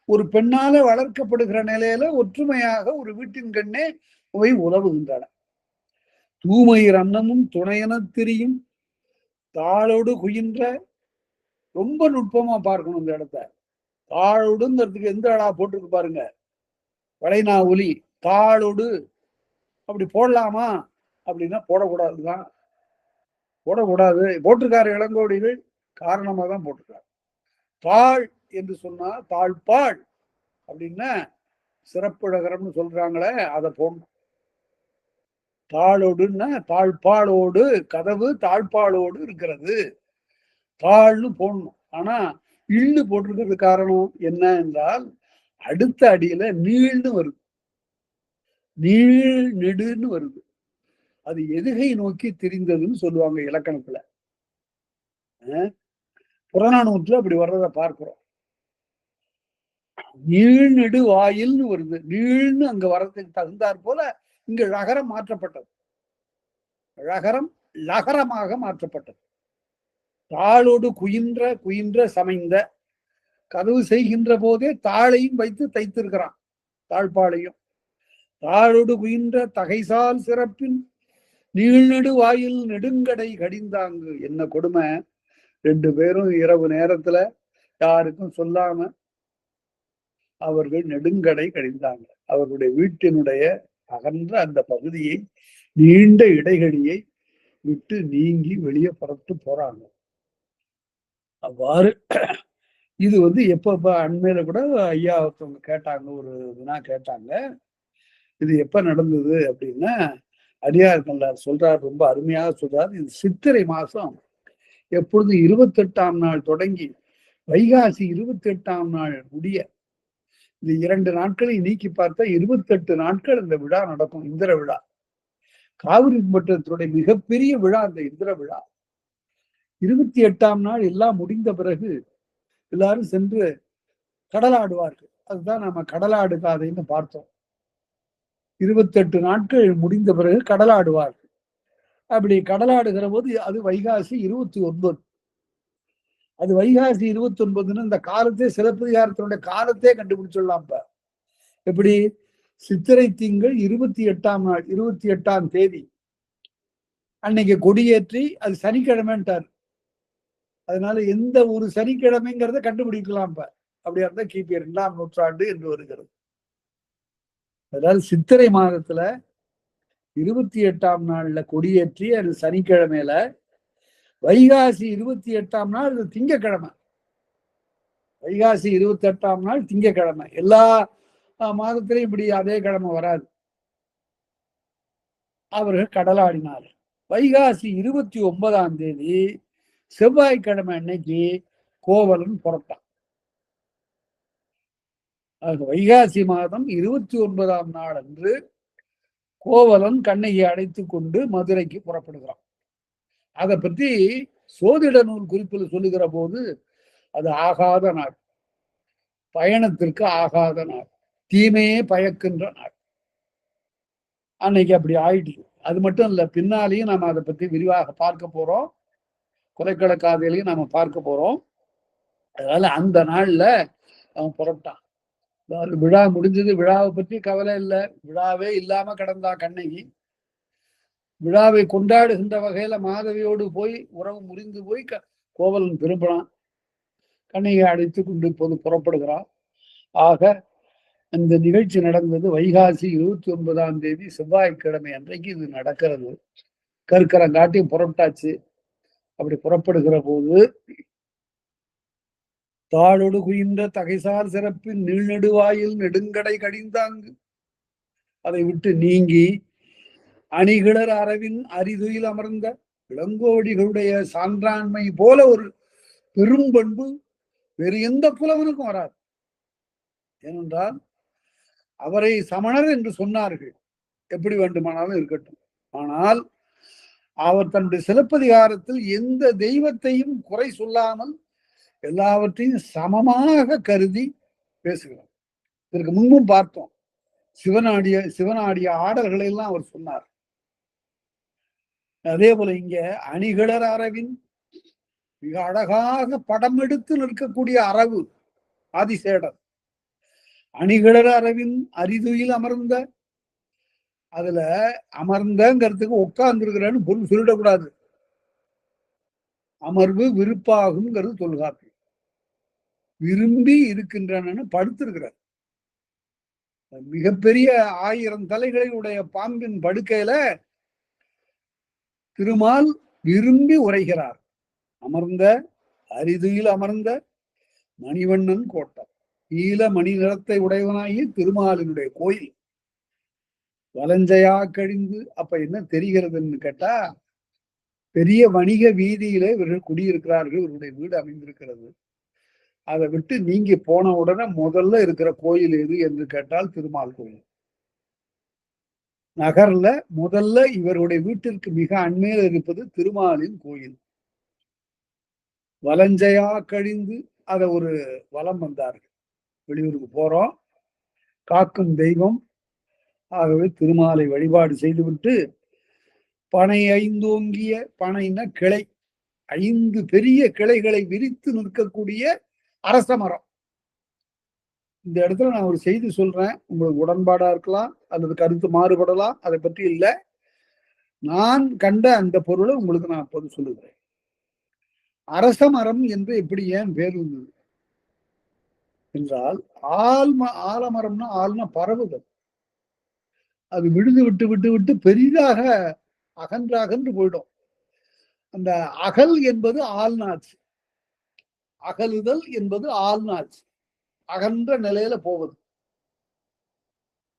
ஒரு பெண்ணால வளர்க்கப்படுகிற நிலையில ஒற்றுமையாக ஒரு வீட்டின் கண்ணே இவை உதவுகின்றன. தூமயிர் அன்னமும் துணையென தெரியும். தாளோடு குயின்ற. ரொம்ப நுட்பமா பார்க்கணும் இந்த இடத்த. தாளோடுங்கிறதுக்கு எந்த அடா போட்டிருக்கு பாருங்க. வளைனா ஒலி. தாளோடு அப்படி போடலாமா அப்படின்னா போடக்கூடாதுதான். போடக்கூடாது. போட்டிருக்காரு இளங்கோடிகள் காரணமா தான் போட்டிருக்காரு. தாழ் என்று சொன்னா தாழ்பாள் அப்படின்னா சிறப்புழகரம்னு சொல்றாங்களே அதை போடணும். தாளோடுன்னா தாழ்பாளோடு, கதவு தாழ்பாளோடு இருக்கிறது, தாழ்னு போடணும். ஆனா இள்ளு போட்டிருக்கிறது காரணம் என்ன என்றால் அடுத்த அடியில நீள்னு வருது, நீள் நெடுன்னு வருது. அது எதுகை நோக்கி தெரிந்ததுன்னு சொல்லுவாங்க இலக்கணத்துல. புறநானூற்றுல அப்படி வர்றதை பார்க்கிறோம். நீள் நெடு வாயில்னு வருது. நீள்னு அங்க வர்றதுக்கு தகுந்தாற் போல இங்க ழகரம் மாற்றப்பட்டது. ழகரம் லகரமாக மாற்றப்பட்டது. தாளோடு குயின்ற சமைந்த. கதவு செய்கின்ற போதே தாளையும் வைத்து தைத்திருக்கிறான், தாழ்பாளையும். தாளோடு குயின்ற தகைசால் சிறப்பின் நீள்நெடு வாயில் நெடுங்கடை கடிந்தாங்கு. என்ன கொடுமை! 2 பேரும் இரவு நேரத்துல யாருக்கும் சொல்லாம அவர்கள் நெடுங்கடை கடிந்தாங்க. அவர்களுடைய வீட்டினுடைய அகன்ற அந்த பகுதியை, நீண்ட இடைகளியை விட்டு நீங்கி வெளியே புறத்து போறாங்க. அவ்வாறு இது எப்ப அண்மையில கூட ஐயா ஒருத்தவங்க கேட்டாங்க, ஒரு வினா கேட்டாங்க, இது எப்ப நடந்தது அப்படின்னா அடியார் கண்டார் சொல்றார், ரொம்ப அருமையாக சொல்றார். இது சித்திரை மாசம் எப்பொழுது 28ஆம் நாள் தொடங்கி வைகாசி 28ஆம் நாள் முடிய இந்த 2 நாட்களை நீக்கி பார்த்தா 28 நாட்கள் இந்த விழா நடக்கும். இந்திர விழா, காவிரி மட்டத்தினுடைய மிகப்பெரிய விழா இந்த இந்திர விழா. 28ஆம் நாள் எல்லாம் முடிந்த பிறகு எல்லாரும் சென்று கடலாடுவார்கள். அதுதான் நம்ம கடலாடு காதைன்னு பார்த்தோம். 28 நாட்கள் முடிந்த பிறகு கடலாடுவார்கள். அப்படி கடலாடுகிற போது அது வைகாசி 29. அது வைகாசி 29ன்னு இந்த காலத்தே சிலப்பதிகாரத்தினுடைய காலத்தே கண்டுபிடிச்சிடலாம். இப்ப எப்படி சித்திரை திங்கள் 28ஆம் நாள் 28ஆம் தேதி அன்னைக்கு கொடியேற்றி அது சனிக்கிழமைன்ட்டார். அதனால எந்த ஒரு சனிக்கிழமைங்கிறத கண்டுபிடிக்கலாம். இப்ப அப்படியா இருந்தா கிபி 2ஆம் நூற்றாண்டு என்று வருகிறது. அதாவது சித்திரை மாதத்துல 28ஆம் நாள்ல கொடியேற்றி அது சனிக்கிழமையில, வைகாசி 28ஆம் நாள் அது திங்கக்கிழமை. வைகாசி 28ஆம் நாள் திங்கக்கிழமை. எல்லா மாதத்திலையும் இப்படி அதே கிழமை வராது. அவர்கள் கடலாடினார். வைகாசி 29ஆம் தேதி செவ்வாய்க்கிழமை அன்னைக்கு கோவலன் புறப்பட்டான். வைகாசி மாதம் 29ஆம் நாள் அன்று கோவலன் கண்ணகியை அழைத்துக் கொண்டு மதுரைக்கு புறப்படுகிறான். அதை பற்றி சோதிட நூல் குறிப்பில் சொல்லுகிற போது அது ஆகாத நாள், பயணத்திற்கு ஆகாத நாள், தீமையே பயக்கின்ற நாள். அன்னைக்கு அப்படி ஆயிடுச்சு. அது மட்டும் இல்ல, பின்னாலேயும் நாம அதை பத்தி விரிவாக பார்க்க போறோம். கொலைக்கள காதையிலையும் நாம பார்க்க போறோம். அதனால அந்த நாள்ல அவன் புறப்பட்டான். விழா முடிஞ்சது. விழாவை பற்றி கவலை இல்லை. விழாவே இல்லாம கிடந்தா கண்ணகி. விழாவை கொண்டாடுகின்ற வகையில மாதவியோடு போய் உறவு முறிந்து போய் கோவலன் திரும்பினான். கண்ணகியை அழைத்து கொண்டு இப்போது புறப்படுகிறான். ஆக இந்த நிகழ்ச்சி நடந்தது வைகாசி 29ஆம் தேதி செவ்வாய்க்கிழமை அன்றைக்கு இது நடக்கிறது. கற்கரங்காட்டி புறப்பட்டாச்சு. அப்படி புறப்படுகிற போது தாழொடு குயின்ற தகைசால் சிறப்பின் நீழ்நெடுவாயில் நெடுங்கடை கடிந்தாங்கு அதை விட்டு நீங்கி அணிகிளர் அரவின் அரிதுயில் அமர்ந்த இளங்கோடிகளுடைய சான்றாண்மை போல ஒரு பெரும் பண்பு வேறு எந்த புலவனுக்கும் வராது. ஏனென்றால் அவரை சமணர் என்று சொன்னார்கள். எப்படி வேண்டுமானாலும் இருக்கட்டும். ஆனால் அவர் தன்னுடைய சிலப்பதிகாரத்தில் எந்த தெய்வத்தையும் குறை சொல்லாமல் எல்லாவற்றையும் சமமாக கருதி பேசுகிறார். இதற்கு முன்பும் பார்த்தோம். சிவனாடிய ஆடல்களை எல்லாம் அவர் சொன்னார். அதே போல இங்க அணிகிளர் அரவின் மிக அழகாக படம் எடுத்து நிற்கக்கூடிய அரவு ஆதிசேடர். அணிகிளர் அரவின் அரிதுயில் அமர்ந்த, அதுல அமர்ந்தங்கிறதுக்கு உட்கார்ந்து இருக்கிறான்னு பொருள் சொல்லிடக்கூடாது. அமர்வு விருப்பாகுங்கிறது தொல்காப்பியம். விரும்பி இருக்கின்றன படுத்திருக்கிறார். மிகப்பெரிய 1000 தலைகளை உடைய பாம்பின் படுக்கையில திருமால் விரும்பி உரைகிறார். அமர்ந்த அரிதுயில் அமர்ந்த மணிவண்ணன் கோட்டம், ஈல மணி நிறத்தை உடையவனாகி திருமாலினுடைய கோயில் வலஞ்சையா கழிந்து. அப்ப என்ன தெரிகிறதுன்னு கேட்டா, பெரிய வணிக வீதியிலே இவர்கள் குடியிருக்கிறார்கள். இவருடைய வீடு அமைந்திருக்கிறது. அதை விட்டு நீங்கி போன உடனே முதல்ல இருக்கிற கோயில் எது என்று கேட்டால் திருமால் கோயில். நகர்ல முதல்ல இவருடைய வீட்டிற்கு மிக அண்மையில் இருப்பது திருமாலின் கோயில். வலஞ்சையா கழிந்து அதை ஒரு வலம் வந்தார்கள். வெளியூருக்கு போறோம், காக்கும் தெய்வம், ஆகவே திருமாலை வழிபாடு செய்துவிட்டு பனை ஐந்தோங்கிய, பனைன கிளை, 5 பெரிய கிளைகளை விரித்து நிற்கக்கூடிய அரச மரம். இந்த இடத்துல நான் ஒரு செய்தி சொல்றேன். உங்களுக்கு உடன்பாடா இருக்கலாம் அல்லது கருத்து மாறுபடலாம், அதை பற்றி இல்லை. நான் கண்ட அந்த பொருளை உங்களுக்கு நான் அப்போது சொல்லுகிறேன். அரச மரம் என்று எப்படி ஏன் பேர் இருந்தது என்றால், ஆலமரம்னா ஆள்னா பரவுதல். அது விழுந்து விட்டு விட்டு விட்டு பெரிதாக அகன்று போயிடும். அந்த அகல் என்பது ஆள்நாச்சு, அகலுதல் என்பது ஆள்நாச்சு, அகன்ற நிலையில போவது.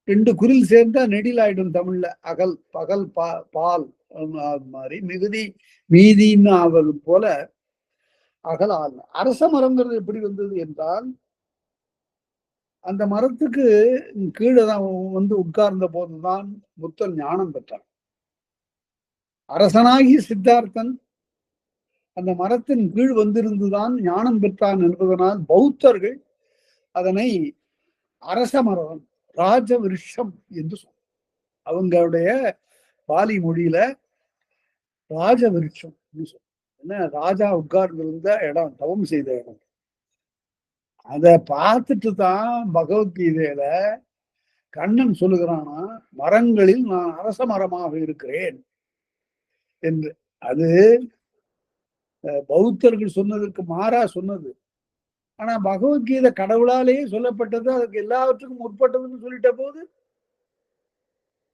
2 குரில் சேர்ந்தா நெடில் ஆயிடும் தமிழ்ல. அகல், பகல், பால் மாதிரி மிகுதி மீதின்னு ஆவது போல அகல் ஆள். அரச மரங்கிறது எப்படி வந்தது என்றால், அந்த மரத்துக்கு கீழே தான் வந்து உட்கார்ந்த போதுதான் புத்தன் ஞானம் பெற்றான். அரசனாகி சித்தார்த்தன் அந்த மரத்தின் கீழ் வந்திருந்துதான் ஞானம் பெற்றான் என்பதனால் பௌத்தர்கள் அதனை அரச மரம், ராஜ விருஷம் என்று சொன்னார். அவங்களுடைய பாலி மொழியில ராஜ விருட்சம் என்ன, ராஜா உட்கார்ந்து இருந்த இடம், தவம் செய்த இடம். அதை பார்த்துட்டு தான் பகவத்கீதையில கண்ணன் சொல்லுகிறானா, மரங்களில் நான் அரச மரமாக இருக்கிறேன். என்று. அது பௌத்தர்கள் சொன்னதற்கு மாறா சொன்னது. ஆனா பகவத்கீதை கடவுளாலேயே சொல்லப்பட்டது, அதுக்கு எல்லாவற்றுக்கும் முற்பட்டதுன்னு சொல்லிட்ட போது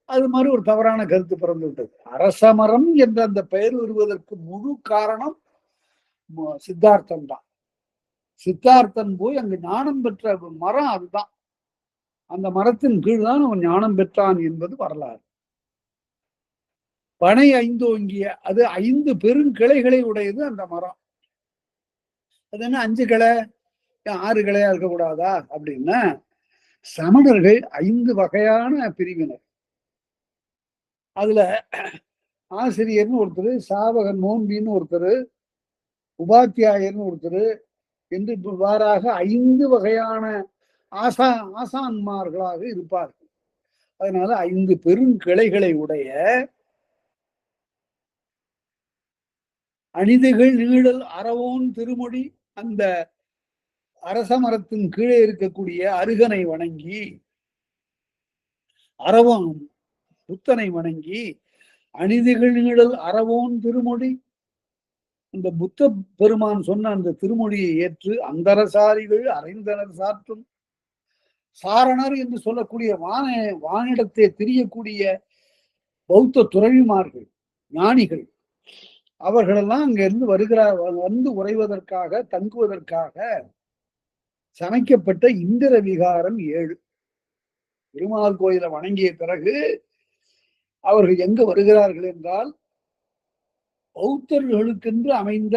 அது மாதிரி ஒரு தவறான கருத்து பிறந்து விட்டது. அரசமரம் என்ற அந்த பெயர் வருவதற்கு முழு காரணம் சித்தார்த்தன் தான். சித்தார்த்தன் போய் அங்கு ஞானம் பெற்ற மரம் அதுதான். அந்த மரத்தின் கீழ் தான் அவன் ஞானம் பெற்றான் என்பது வரலாறு. பனை ஐந்தோங்கிய, அது 5 பெருங்கிளைகளை உடையது அந்த மரம். அது என்ன 5 கிளை 6 கிளையா இருக்கக்கூடாதா அப்படின்னா, சமணர்கள் 5 வகையான பிரிவினர். அதுல ஆசிரியர்னு ஒருத்தர், சாவகன் நோன்பின்னு ஒருத்தர், உபாத்தியாயர்னு ஒருத்தர் என்று இவ்வாறாக 5 வகையான ஆசான்மார்களாக இருப்பார்கள். அதனால 5 பெருங்கிளைகளை உடைய அணிதுகள் நீழல் அறவோன் திருமொழி, அந்த அரச மரத்தின் கீழே இருக்கக்கூடிய அருகனை வணங்கி, அறவோன் புத்தனை வணங்கி, அணிதுகள் நீழல் அறவோன் திருமொழி, இந்த புத்த பெருமான் சொன்ன அந்த திருமொழியை ஏற்று அந்தரசாரிகள் அறைந்தனர் சாற்றும் சாரணர் என்று சொல்லக்கூடிய வானிடத்தை தெரியக்கூடிய பௌத்த துறவிமார்கள், ஞானிகள், அவர்களெல்லாம் அங்கிருந்து வருகிறார், வந்து உறைவதற்காக தங்குவதற்காக சமைக்கப்பட்ட இந்திர விகாரம் 7. பெருமாள் கோயிலை வணங்கிய பிறகு அவர்கள் எங்க வருகிறார்கள் என்றால், பௌத்தர்களுக்கென்று அமைந்த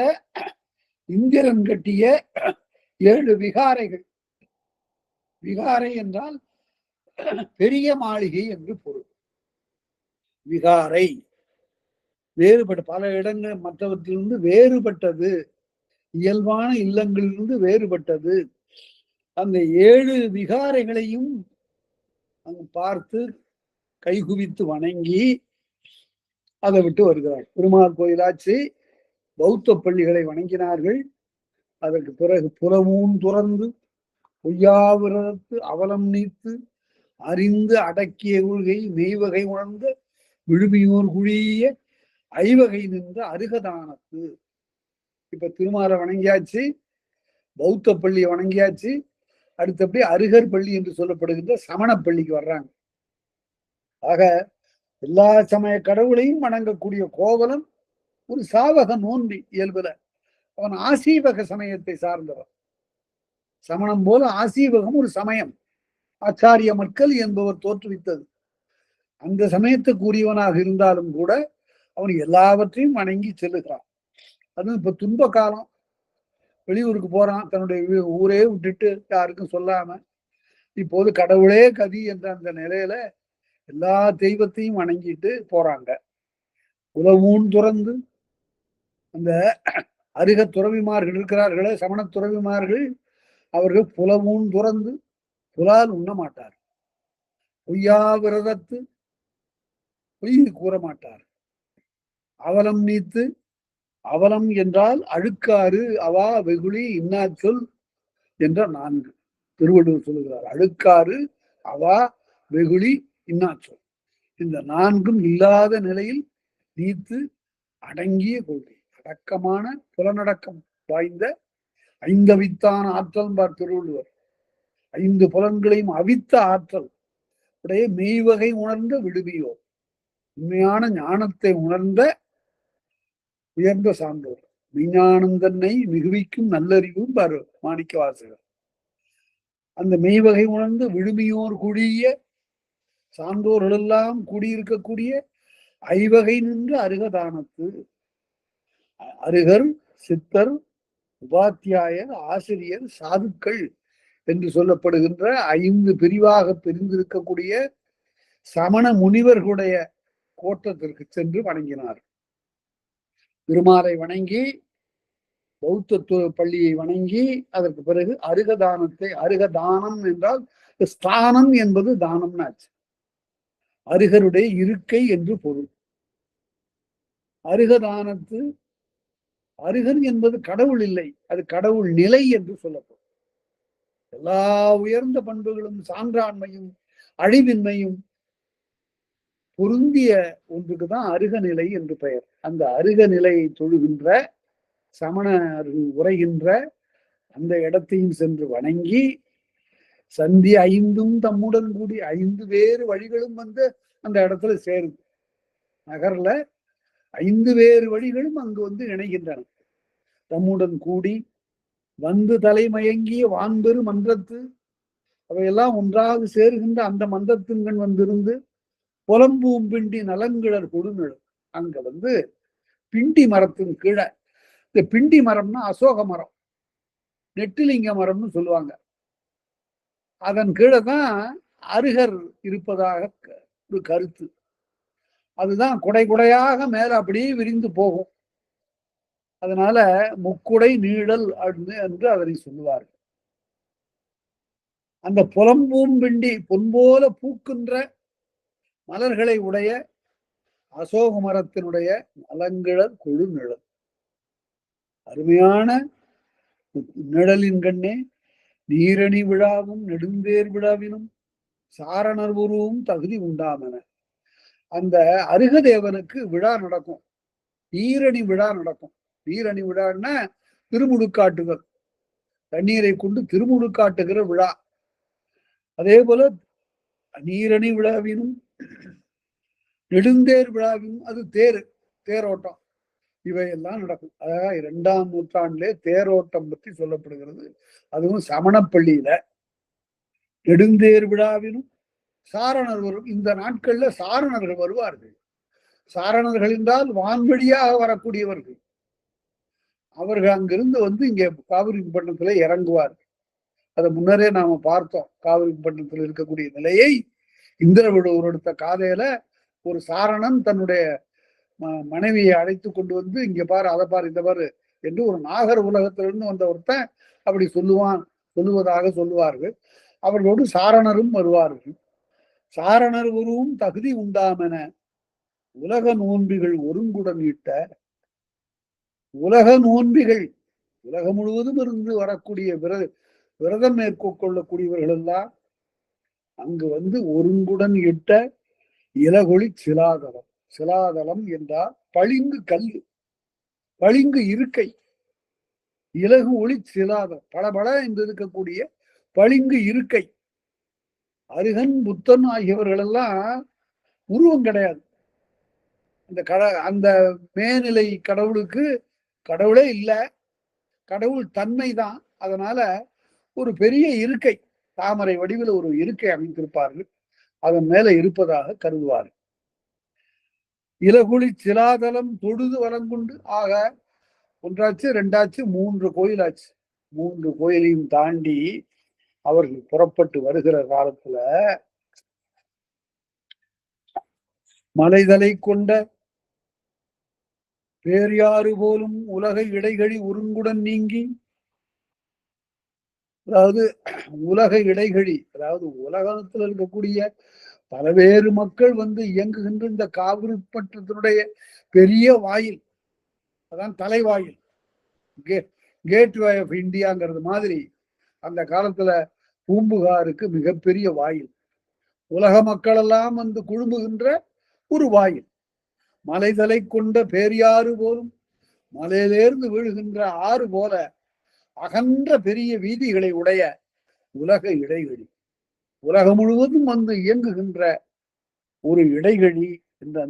இந்திரன் கட்டிய 7 விகாரைகள். விகாரை என்றால் பெரிய மாளிகை என்று பொருள். விகாரை வேறுபட்ட பல இடங்கள் மற்றவற்றிலிருந்து வேறுபட்டது, இயல்பான இல்லங்களிலிருந்து வேறுபட்டது. அந்த 7 விகாரைகளையும் அங்கு பார்த்து கைகுவித்து வணங்கி அதை விட்டு வருகிறார். பெருமாள் கோயிலாச்சு, பௌத்த பள்ளிகளை வணங்கினார்கள். அதற்கு பிறகு புறமூன் துறந்து பொய்யாவிரதத்து அவலம் நீத்து அறிந்து அடக்கிய கொள்கை மெய்வகை உணர்ந்த விழுமியோர் குழிய ஐவகை நின்ற அருகதானத்து. இப்ப திருமாலை வணங்கியாச்சு, பௌத்த பள்ளியை வணங்கியாச்சு, அடுத்தபடி அருகர் பள்ளி என்று சொல்லப்படுகின்ற சமண பள்ளிக்கு வர்றாங்க. ஆக எல்லா சமய கடவுளையும் வணங்கக்கூடிய கோவலன் ஒரு சாவக நோன்பி இயல்புல. அவன் ஆசீவக சமயத்தை சார்ந்தவன். சமணம் போல ஆசீவகம் ஒரு சமயம், ஆச்சாரிய மக்கள் என்பவர் தோற்றுவித்தது. அந்த சமயத்துக்கு உரியவனாக இருந்தாலும் கூட அவன் எல்லாவற்றையும் வணங்கி செல்லுகிறான். அதுவும் இப்ப துன்ப காலம், வெளியூருக்கு போறான், தன்னுடைய ஊரே விட்டுட்டு யாருக்கும் சொல்லாம. இப்போது கடவுளே கதி என்ற அந்த நிலையில எல்லா தெய்வத்தையும் வணங்கிட்டு போறாங்க. உலவூன் துறந்து அந்த அருக துறவிமார்கள் இருக்கிறார்களே, சமண துறவிமார்கள், அவர்கள் புலவூன் துறந்து புலால் உண்ண மாட்டார், பொய்யா விரதத்து பொய் கூற மாட்டார், அவலம் நீத்து, அவலம் என்றால் அழுக்காறு, அவா வெகுளி இன்னாச்சொல் என்ற 4 திருவள்ளுவர் சொல்லுகிறார். அழுக்காறு, அவா வெகுளி இன்னாச்சொல், இந்த 4ம் இல்லாத நிலையில் நீத்து அடங்கிய கொள்கை, அடக்கமான புலனடக்கம் வாய்ந்த ஐந்தவித்தான ஆற்றல் பார் திருவள்ளுவர். 5 புலன்களையும் அவித்த ஆற்றல் உடைய மெய்வகை உணர்ந்த விடுவியோர், உண்மையான ஞானத்தை உணர்ந்த உயர்ந்த சான்றோர். மெய்ஞானம் தன்னை மிகுவிக்கும் நல்லறிவும் பாரு மாணிக்க வாசகர். அந்த மெய்வகை உணர்ந்து விழுமியோர் கூடிய சான்றோர்கள் எல்லாம் கூடியிருக்கக்கூடிய ஐவகை நின்று அருகதானத்து. அருகர், சித்தர், உபாத்தியாயர், ஆசிரியர், சாதுக்கள் என்று சொல்லப்படுகின்ற 5 பிரிவாக பிரிந்திருக்கக்கூடிய சமண முனிவர்களுடைய கோட்டத்திற்கு சென்று வணங்கினார். திருமாலை வணங்கி, பௌத்த பள்ளியை வணங்கி, அதற்கு பிறகு அருகதானத்தை, அருகதானம் என்றால் ஸ்தானம் என்பது தானம்னாச்சு, அருகருடைய இருக்கை என்று பொருள். அருகதானத்து, அருகன் என்பது கடவுள் இல்லை, அது கடவுள் நிலை என்று சொல்லப்படும். எல்லா உயர்ந்த பண்புகளும் சான்றாண்மையும் அழிவின்மையும் பொருந்திய ஒன்றுக்குதான் அருகநிலை என்று பெயர். அந்த அருகநிலையை தொழுகின்ற சமணர்கள் உரைகின்ற அந்த இடத்தையும் சென்று வணங்கி, சந்தி ஐந்தும் தம்முடன் கூடி 5 வேறு வழிகளும் வந்து அந்த இடத்துல சேருது. நகர்ல 5 வேறு வழிகளும் அங்கு வந்து இணைகின்றன. தம்முடன் கூடி வந்து தலைமயங்கிய வான்பெரு மன்றத்து, அவையெல்லாம் ஒன்றாக சேருகின்ற அந்த மன்றத்தின்கண் வந்திருந்து புலம்பூம் பிண்டி நலங்கிழர் கொடுநிழல், அங்க வந்து பிண்டி மரத்தின் கீழே, இந்த பிண்டி மரம்னா அசோக மரம், நெட்டிலிங்க மரம்னு சொல்லுவாங்க. அதன் கீழே தான் அருகர் இருப்பதாக ஒரு கருத்து. அதுதான் குடை குடையாக மேல அப்படியே விரிந்து போகும். அதனால முக்குடை நீழல் என்று அதனை சொல்லுவார்கள். அந்த புலம்பூம்பிண்டி பொன்போல பூக்கின்ற மலர்களை உடைய அசோக மரத்தினுடைய நலங்கிழர் கொழு நிழல், அருமையான நிழலின் கண்ணே நீரணி விழாவும் நெடுந்தேர் விழாவினும் சாரணர் உருவும் தகுதி உண்டாமன. அந்த அருகதேவனுக்கு விழா நடக்கும், நீரணி விழா நடக்கும். நீரணி விழான்னா திருமுழுக்காட்டுதல், தண்ணீரை கொண்டு திருமுழுக்காட்டுகிற விழா. அதே போல நீரணி விழாவினும் நெடுந்தேர் விழாவினும், அது தேரோட்டம், இவையெல்லாம் நடக்கும். அதாவது 2ஆம் நூற்றாண்டிலே தேரோட்டம் பற்றி சொல்லப்படுகிறது. அதுவும் சமணப்பள்ளியில. நெடுந்தேர் விழாவினும் சாரணர் வரும். இந்த நாட்கள்ல சாரணர்கள் வருவார்கள். சாரணர்கள் என்றால் வான்வழியாக வரக்கூடியவர்கள். அவர்கள் அங்கிருந்து வந்து இங்கே காவிரி பட்டணத்துல இறங்குவார்கள். அதை முன்னரே நாம பார்த்தோம். காவிரி பட்டணத்தில் இருக்கக்கூடிய நிலையை இந்திரவிடூர் எடுத்த காதையில ஒரு சாரணன் தன்னுடைய மனைவியை அழைத்து கொண்டு வந்து, இங்க பாரு, அதை பாரு, இந்த பாரு என்று ஒரு நாகர் உலகத்திலிருந்து வந்த ஒருத்தன் அப்படி சொல்லுவதாக சொல்லுவார்கள். அவர்களோடு சாரணரும் வருவார்கள். சாரணர் உருவும் தகுதி உண்டாமென உலக நோன்பிகள் ஒருங்குடன் இட்ட, உலக நோன்பிகள், உலகம் முழுவதும் இருந்து வரக்கூடிய விரதம் மேற்கொள்ளக்கூடியவர்கள் எல்லாம் அங்கு வந்து ஒருங்குடன் இட்ட இலகொளி சிலாதலம். சிலாதலம் என்றால் பளிங்கு கல், பளிங்கு இருக்கை. இலகு ஒளி சிலாதலம், பளபள என்று இருக்கக்கூடிய பளிங்கு இருக்கை. அருகன் புத்தன் ஆகியவர்கள் எல்லாம் உருவம் கிடையாது. அந்த மேநிலை கடவுளுக்கு கடவுளே இல்லை, கடவுள் தன்மை தான். அதனால ஒரு பெரிய இருக்கை, தாமரை வடிவில் ஒரு இருக்கை அமைத்திருப்பார்கள். அதன் மேல இருப்பதாக கருதுவார்கள். இலகுளி சிலாதலம் தொழுது வளங்குண்டு. ஆக ஒன்றாச்சு, 2ஆச்சு, 3 கோயிலாச்சு. 3 கோயிலையும் தாண்டி அவர்கள் புறப்பட்டு வருகிற காலத்துல மலைதலை கொண்ட பேரியாறு போலும் உலக இடைகழி ஒருங்குடன் நீங்கி, அதாவது உலக இடைகழி, அதாவது உலகத்தில் இருக்கக்கூடிய பலவேறு மக்கள் வந்து இயங்குகின்ற இந்த காவிரி பட்டத்தினுடைய பெரிய வாயில், அதான் தலைவாயில், கேட்வே ஆஃப் இந்தியாங்கிறது மாதிரி அந்த காலத்துல பூம்புகாருக்கு மிகப்பெரிய வாயில், உலக மக்கள் எல்லாம் வந்து குழுமுகின்ற ஒரு வாயில். மலைதலை கொண்ட பேரியாறு போலும், மலையிலிருந்து விழுகின்ற ஆறு போல அகன்ற பெரிய வீதிகளை உடைய உலக இடைவெளி, உலகம் முழுவதும் வந்து இயங்குகின்ற ஒரு இடைவெளி என்ற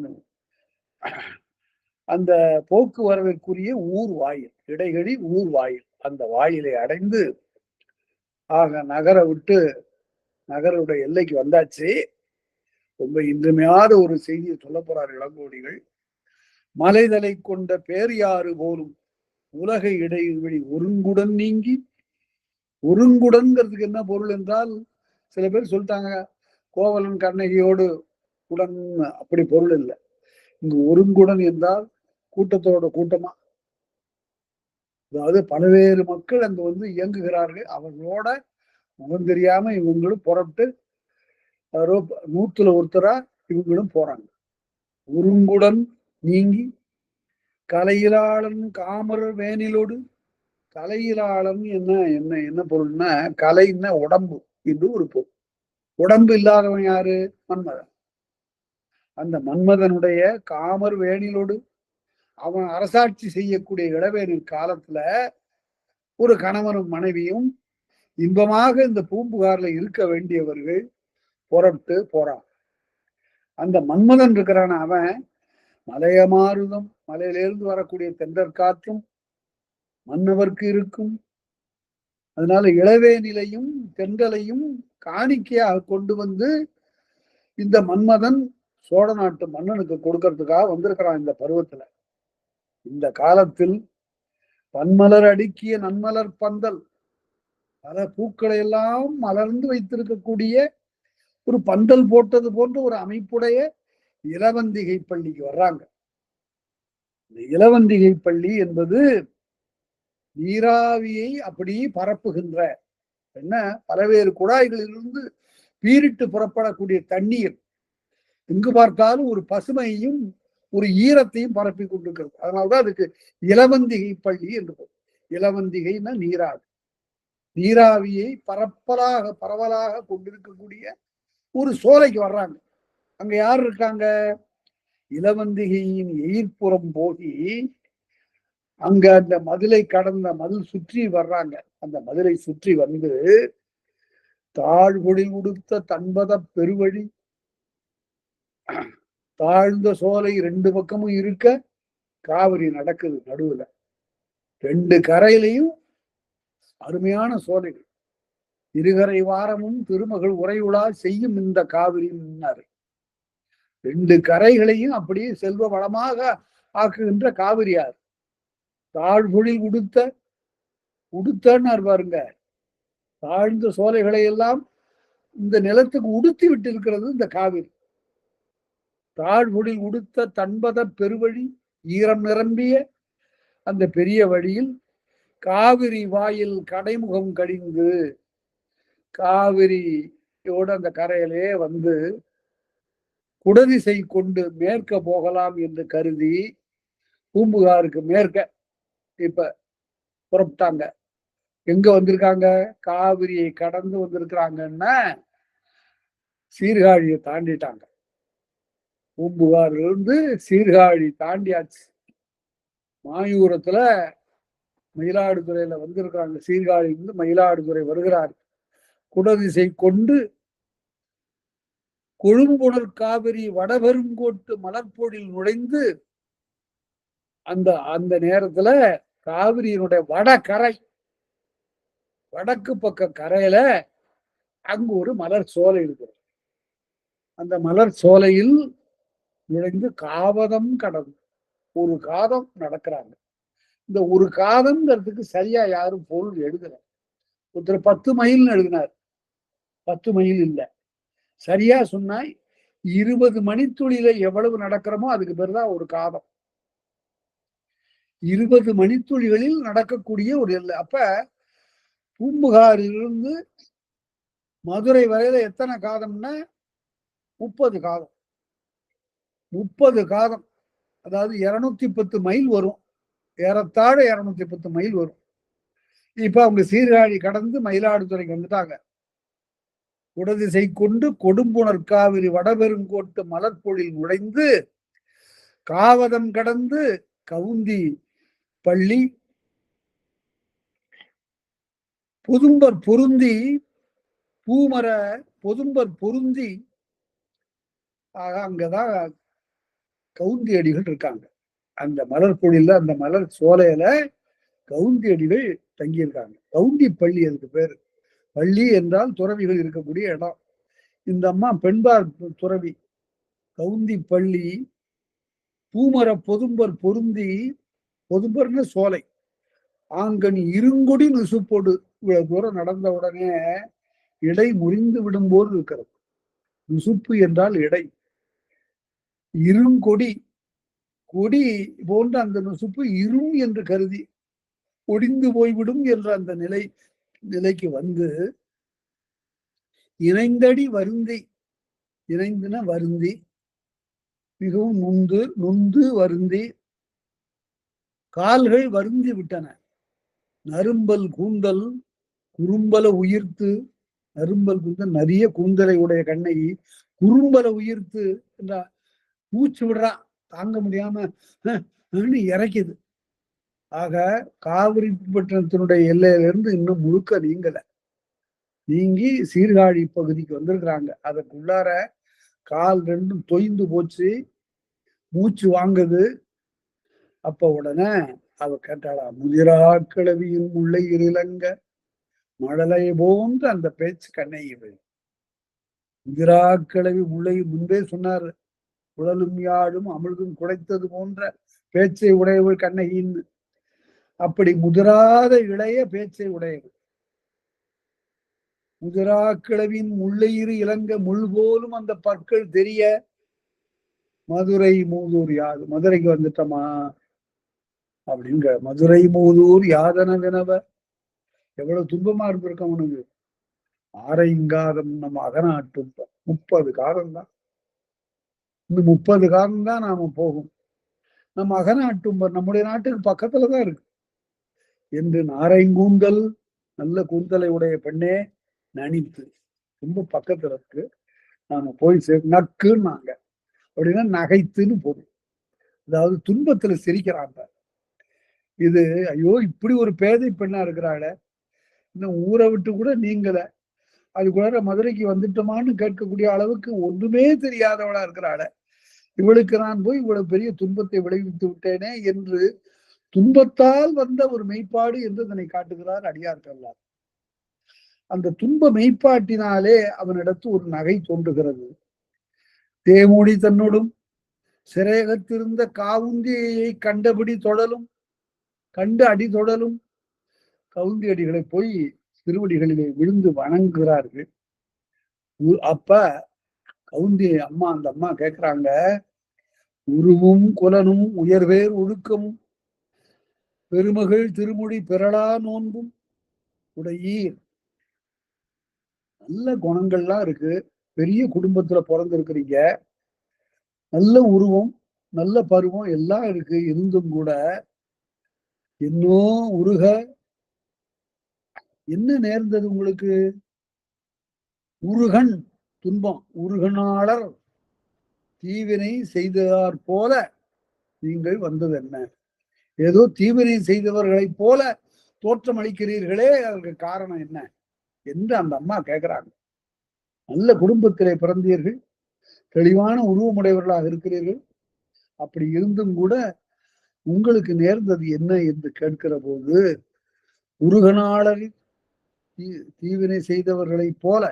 அந்த போக்குவரவிற்குரிய ஊர் வாயில், இடைவெளி ஊர் வாயில். அந்த வாயிலை அடைந்து ஆக நகர விட்டு நகருடைய எல்லைக்கு வந்தாச்சு. ரொம்ப இன்றியமையாத ஒரு செய்தியை சொல்ல போறார் இளங்கோடிகள். மலைதலை கொண்ட பேரியாறு போலும் உலக இடைவெளி ஒருங்குடன் நீங்கி. ஒருங்குடன்கிறதுக்கு என்ன பொருள் என்றால், சில பேர் சொல்லிட்டாங்க கோவலன் கண்ணகியோடு உடன், அப்படி பொருள் இல்லை. இங்கு ஒருங்குடன் என்றால் கூட்டத்தோட கூட்டமா, அதாவது பல்வேறு மக்கள் அங்கு வந்து இயங்குகிறார்கள். அவர்களோட முகம் தெரியாம இவங்களும் புறப்பட்டு 100ல ஒருத்தரா இவங்களும் போறாங்க. ஒருங்குடன் நீங்கி கலையிலாளன் காமர் வேனிலோடு. கலையிலாளன் என்ன என்ன என்ன பொருள்னா, கலைன்னா உடம்பு என்று ஒரு பொருள். உடம்பு இல்லாதவன் யாரு? மன்மதன். அந்த மன்மதனுடைய காமர் வேணிலோடு அவன் அரசாட்சி செய்யக்கூடிய இளவேனில் காலத்துல ஒரு கணவனும் மனைவியும் இன்பமாக இந்த பூம்புகார்ல இருக்க வேண்டியவர்கள் புறப்பட்டு போறான். அந்த மன்மதன் இருக்கிறான அவன் மலையமாருதம், மலையிலிருந்து வரக்கூடிய தென்றற்காற்றும் மன்னவர்க்கு இருக்கும். அதனால இளவேனிலையும் தென்றலையும் காணிக்கையாக கொண்டு வந்து இந்த மன்மதன் சோழ நாட்டு மன்னனுக்கு கொடுக்கறதுக்காக வந்திருக்கிறான். இந்த பருவத்துல, இந்த காலத்தில் பன்மலர் அடுக்கிய நன்மலர் பந்தல், பல பூக்களை எல்லாம் மலர்ந்து வைத்திருக்கக்கூடிய ஒரு பந்தல் போட்டது போன்ற ஒரு அமைப்புடைய இளவந்திகை பள்ளிக்கு வர்றாங்க. இந்த இளவந்திகை பள்ளி என்பது நீராவியை அப்படி பரப்புகின்ற, என்ன, பல்வேறு குழாய்களிலிருந்து பீரிட்டு புறப்படக்கூடிய தண்ணீர் எங்கு பார்த்தாலும் ஒரு பசுமையும் ஒரு ஈரத்தையும் பரப்பி கொண்டிருக்கிறது. அதனால்தான் அதுக்கு இளவந்திகை பள்ளி என்று. இளவந்திகைன்னா நீராவி, நீராவியை பரவலாக கொண்டிருக்கக்கூடிய ஒரு சோலைக்கு வர்றாங்க. அங்க யார் இருக்காங்க? இளவந்திகையின் எயிர்ப்புறம் போகி அங்க அந்த மதிலை கடந்த மதில் சுற்றி வர்றாங்க. அந்த மதிலை சுற்றி வந்து தாழ்வொழி உடுத்த தன்பத பெருவழி, தாழ்ந்த சோலை ரெண்டு பக்கமும் இருக்க காவிரி நடக்குது நடுவுல. ரெண்டு கரையிலையும் அருமையான சோலைகள். இருகரை வாரமும் திருமகள் உரையுலா செய்யும் இந்த காவிரி முன்னாரு. ரெண்டு கரைகளையும் அப்படியே செல்வ வளமாக ஆக்குகின்ற காவிரியார். தாழ்வொழில் உடுத்தன்னு பாருங்க, தாழ்ந்த சோலைகளை எல்லாம் இந்த நிலத்துக்கு உடுத்தி விட்டு இருக்கிறது இந்த காவிரி. தாழ்வொழில் உடுத்த தன்பத பெருவழி, ஈரம் நிரம்பிய அந்த பெரிய வழியில் காவிரி வாயில் கடைமுகம் கடிந்து, காவிரியோட அந்த கரையிலே வந்து குடதிசை கொண்டு மேற்க போகலாம் என்று கருதி பூம்புகாருக்கு மேற்க இப்ப புறப்பட்டாங்க. எங்க வந்திருக்காங்க? காவிரியை கடந்து வந்திருக்கிறாங்கன்னா சீர்காழியை தாண்டிட்டாங்க. பூம்புகார்ல இருந்து சீர்காழி தாண்டியாச்சு. மாயூரத்துல மயிலாடுதுறையில வந்திருக்கிறாங்க. சீர்காழியிலிருந்து மயிலாடுதுறை வருகிறார். குடதிசை கொண்டு கொழும்புணர் காவிரி வடபெருங்கோட்டு மலர்பொழில் நுழைந்து அந்த அந்த நேரத்துல காவிரியினுடைய வடகரை, வடக்கு பக்க கரையில அங்கு ஒரு மலர் சோலை இருக்கு. அந்த மலர் சோலையில் நுழைந்து காவதம் கடந்து ஒரு காதம் நடக்கிறாங்க. இந்த ஒரு காதம்ங்கிறதுக்கு சரியா யாரும் பொருள் எழுதல. ஒருத்தர் 10 மைல்னு எழுதினார். 10 மைல் இல்ல, சரியா சொன்னா 20 மணித்துளியில எவ்வளவு நடக்கிறோமோ அதுக்கு பேர் தான் ஒரு காதம். 20 மணித்துளிகளில் நடக்கக்கூடிய ஒரு எல்லை. அப்ப பூம்புகாரிலிருந்து மதுரை வரையில எத்தனை காதம்னா 30 காதம். 30 காதம், அதாவது 210 மைல் வரும். ஏறத்தாழ 210 மைல் வரும். இப்ப அவங்க சீர்காழி கடந்து மயிலாடுதுறைக்கு வந்துட்டாங்க. குடதிசை கொண்டு கொடும்புணர் காவிரி வடபெருங்கோட்டு மலர்பொழில் நுழைந்து காவதம் கடந்து கவுந்தி பள்ளி பொதும்பர் பொருந்தி பூமர பொதும்பர் பொருந்தி, அங்கதான் கவுந்தி அடிகள் இருக்காங்க. அந்த மலர் பொழில, அந்த மலர் சோலையில கவுந்தி அடிகள் தங்கியிருக்காங்க. கவுந்தி பள்ளி அதுக்கு பேரு. பள்ளி என்றால் துறவிகள் இருக்கக்கூடிய இடம். இந்த அம்மா பெண்பார் துறவி. கவுந்தி பள்ளி பூமர பொதும்பர் பொருந்தி, பொதும்பர்னு சோலை, ஆங்கனி இருங்கொடி நுசுப்போடு. இவ்வளவு தூரம் நடந்த உடனே இடை முறிந்து விடும்போது இருக்கிறது. நுசுப்பு என்றால் இடை. இருங்கொடி, கொடி போன்ற அந்த நுசுப்பு இரும் என்று கருதி ஒடிந்து போய்விடும் என்ற அந்த நிலைக்கு வந்து இணைந்தடி வருந்தி, இணைந்துன வருந்தி, மிகவும் நொந்து வருந்தி, கால்கள் வருந்தி விட்டன. நரும்பல் கூந்தல் குறும்பல உயிர்த்து, நரும்பல் கூந்தல் நிறைய கூந்தலை உடைய கண்ணை குறும்பல உயிர்த்து என்றார். மூச்சு விடுறான், தாங்க முடியாம இறக்கிது. ஆக காவிரி பட்டணத்தினுடைய எல்லையிலிருந்து இன்னும் முழுக்க நீங்கல. நீங்கி சீர்காழி பகுதிக்கு வந்திருக்கிறாங்க. அதற்குள்ளார கால் ரெண்டும் தொய்ந்து போச்சு, மூச்சு வாங்குது. அப்ப உடனே அவ கேட்டாளா, முதிரா கிழவியின் முல்லை இருளங்க மழலை போன்ற அந்த பேச்சு கண்ணையுது. முதிரா கிழவி முல்லை முன்பே சொன்னார், குழலும் யாழும் அமிழ்தும் குடைத்தது போன்ற பேச்சை உடையவள் கண்ணகின்னு. அப்படி முதிராத இளைய பேச்சை உடையவள். முதிரா கிழவின் முல்லையிரு இளங்க முள் போலும் அந்த பற்கள் தெரிய மதுரை மூதூர் யாது. மதுரைக்கு வந்துட்டோமா அப்படிங்க. மதுரை மூதூர் யாதன வினவ. எவ்வளவு துன்பமா இருந்திருக்க உனக்கு. ஆரைங்காதம் நம்ம அகநாட்டு 30 காலம் தான். இன்னும் 30 காலம் தான் நாம போகும். நம்ம அகநாட்டும்பர் நம்முடைய நாட்டுக்கு பக்கத்துலதான் இருக்கு என்று நாரைங்கூந்தல், நல்ல கூந்தலை உடைய பெண்ணே நனித்து, ரொம்ப பக்கத்துல இருக்கு, நாம போய் நக்குன்னாங்க. அப்படின்னா நகைத்துன்னு போதும். அதாவது துன்பத்துல சிரிக்கிறாங்க. இது ஐயோ இப்படி ஒரு பேதை பெண்ணா இருக்கிறாள, இன்னும் ஊரை விட்டு கூட நீங்கள, அதுக்குள்ள மதுரைக்கு வந்துட்டோமான்னு கேட்கக்கூடிய அளவுக்கு ஒன்றுமே தெரியாதவளா இருக்கிறாள, இவளுக்கு நான் போய் இவ்வளவு பெரிய துன்பத்தை விளைவித்து விட்டேனே என்று துன்பத்தால் வந்த ஒரு மெய்ப்பாடு என்று அதனை காட்டுகிறார் அடியார்கள். அந்த துன்ப மெய்ப்பாட்டினாலே அவனிடத்து ஒரு நகை தோன்றுகிறது. தேமூடி தன்னோடும் சிறையகத்திருந்த காவுந்தியை கண்டபடி தொடலும், கண்டு அடி தொடலும். கவுந்தி அடிகளை போய் திருவடிகளிலே விழுந்து வணங்குகிறார்கள். அப்ப கவுந்தி அம்மா, அந்த அம்மா கேட்கிறாங்க, உருவும் குலனும் உயர்வேர் ஒழுக்கமும் பெருமகள் திருமொழி பெறலா நோன்பும் உடையீர். நல்ல குணங்கள்லாம் இருக்கு, பெரிய குடும்பத்துல பிறந்திருக்கிறீங்க, நல்ல உருவம் நல்ல பருவம் எல்லாம் இருக்கு, இருந்தும் கூட இன்னும் உருக என்ன நேர்ந்தது உங்களுக்கு? உருகன் துன்பம், உருகனாளர் தீவினை செய்தார் போல நீங்கள் வந்தது என்ன? ஏதோ தீவினை செய்தவர்களைப் போல தோற்றம் அளிக்கிறீர்களே, அதற்கு காரணம் என்ன என்று அந்த அம்மா கேட்கிறாங்க. நல்ல குடும்பத்திலே பிறந்தீர்கள், தெளிவான உருவமுடையவர்களாக இருக்கிறீர்கள், அப்படி இருந்தும் கூட உங்களுக்கு நேர்ந்தது என்ன என்று கேட்கிற போது, உருகனாளரில் தீவினை செய்தவர்களைப் போல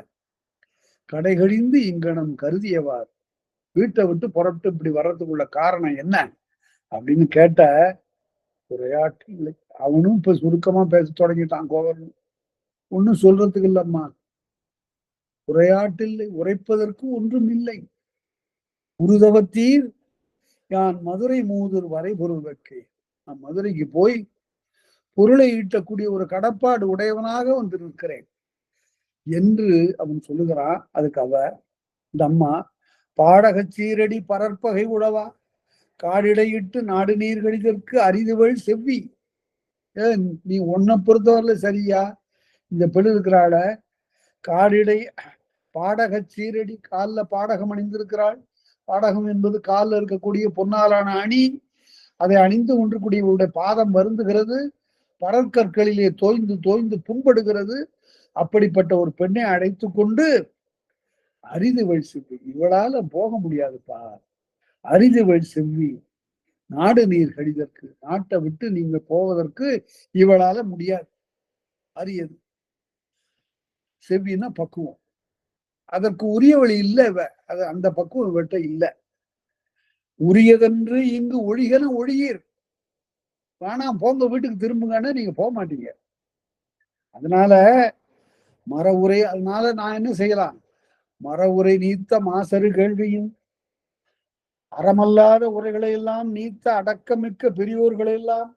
கடைகழிந்து இங்கனம் கருதியவார் வீட்டை விட்டு புறப்பட்டு இப்படி வர்றதுக்குள்ள காரணம் என்ன அப்படின்னு கேட்ட உரையாற்று இல்லை. அவனும் இப்ப சுருக்கமா பேச தொடங்கிட்டான். கோவன் ஒன்னும் சொல்றதுக்கு இல்லம்மா, உரையாட்டில்லை, உரைப்பதற்கு ஒன்றும் இல்லை. உருதவத்தீர் யான் மதுரை மூதூர் வரை பொருள் வைக்கை. நான் மதுரைக்கு போய் பொருளை ஈட்டக்கூடிய ஒரு கடப்பாடு உடையவனாக வந்திருக்கிறேன் என்று அவன் சொல்லுகிறான். அதுக்கு அவ இந்த அம்மா, பாடக சீரடி பரற்பகை உழவா காடிடையிட்டு நாடு நீர் கடிதற்கு அரிதுவள் செவ்வி. நீ ஒன்ன பொறுத்தவரையில சரியா? இந்த பெண் இருக்கிறாள, காடிடை பாடக சீரடி, காலில் பாடகம் அணிந்திருக்கிறாள். பாடகம் என்பது காலில் இருக்கக்கூடிய பொன்னாலான அணி. அதை அணிந்து கொண்டிருக்கூடியவருடைய பாதம் வருந்துகிறது, பரற்கற்களிலே தோய்ந்து தோய்ந்து புண்படுகிறது. அப்படிப்பட்ட ஒரு பெண்ணை அழைத்து கொண்டு அரிதுவள் செவ்வி, இவளால போக முடியாதுப்பா, அரிதுவள் செவ்வி நாடு நீர் கடிதற்கு, நாட்டை விட்டு நீங்க போவதற்கு இவளால முடியாது. அரியது, செவ்வினா பக்குவம், அதற்கு உரிய வழி இல்லை. அது அந்த பக்குவம் இவட்ட இல்லை. உரியதென்று இங்கு ஒழிகன ஒழியீர், வேணாம் போங்க வீட்டுக்கு திரும்புங்கன்னா நீங்க போக மாட்டீங்க. அதனால மர உரை, அதனால நான் என்ன செய்யலாம்? மர உரை நீத்த மாசரு கேள்வியும் அறமல்லாத உரைகளை எல்லாம் நீத்த அடக்கமிக்க பெரியோர்களை எல்லாம்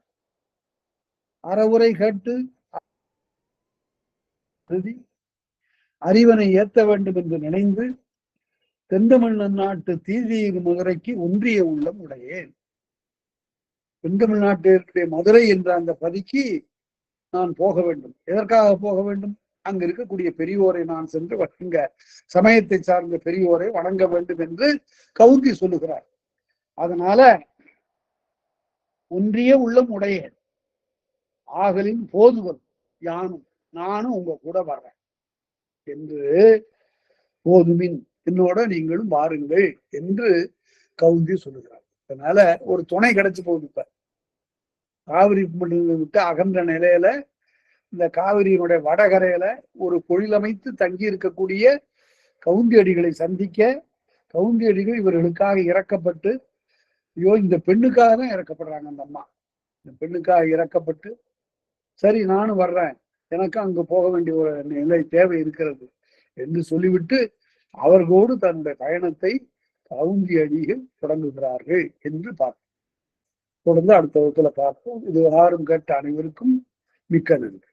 அறவுரை கேட்டு அறிவனை ஏத்த வேண்டும் என்று நினைந்து தென்தமிழ் நாட்டு தீதீர் மதுரைக்கு ஒன்றிய உள்ளம் உடையேன். தென்தமிழ் நாட்டிற்குரிய மதுரை என்ற அந்த பதிக்கு நான் போக வேண்டும். எதற்காக போக வேண்டும்? அங்க இருக்கக்கூடிய பெரியோரை நான் சென்று வணங்க, சமயத்தை சார்ந்த பெரியோரை வணங்க வேண்டும் என்று கவுந்தி சொல்லுகிறார். அதனால ஒன்றிய உள்ளம் உடைய ஆகலின் போதுவன் யானும் நானும் உங்க கூட வர்றேன் என்று போதுமின் என்னோட நீங்களும் வாருங்கள் என்று கவுந்தி சொல்லுகிறார். அதனால ஒரு துணை கிடைச்சு போகுது. இப்ப காவிரி விட்டு அகன்ற நிலையில இந்த காவிரியினுடைய வடகரையில ஒரு பொழிலமைத்து தங்கி இருக்கக்கூடிய கவுந்தியடிகளை சந்திக்க கவுந்தியடிகள் இவர்களுக்காக இறக்கப்பட்டு, ஐயோ இந்த பெண்ணுக்காக தான் இறக்கப்படுறாங்க. அந்த அம்மா இந்த பெண்ணுக்காக இறக்கப்பட்டு, சரி நானும் வர்றேன், எனக்கு அங்கு போக வேண்டிய ஒரு நிலை தேவை இருக்கிறது என்று சொல்லிவிட்டு அவர்களோடு தன்னுடைய பயணத்தை கவுந்தியடிகள் தொடங்குகிறார்கள் என்று பார்ப்போம். தொடர்ந்து அடுத்த வகுப்புல பார்ப்போம். இது ஆறும் கேட்ட அனைவருக்கும் மிக்க நன்றி.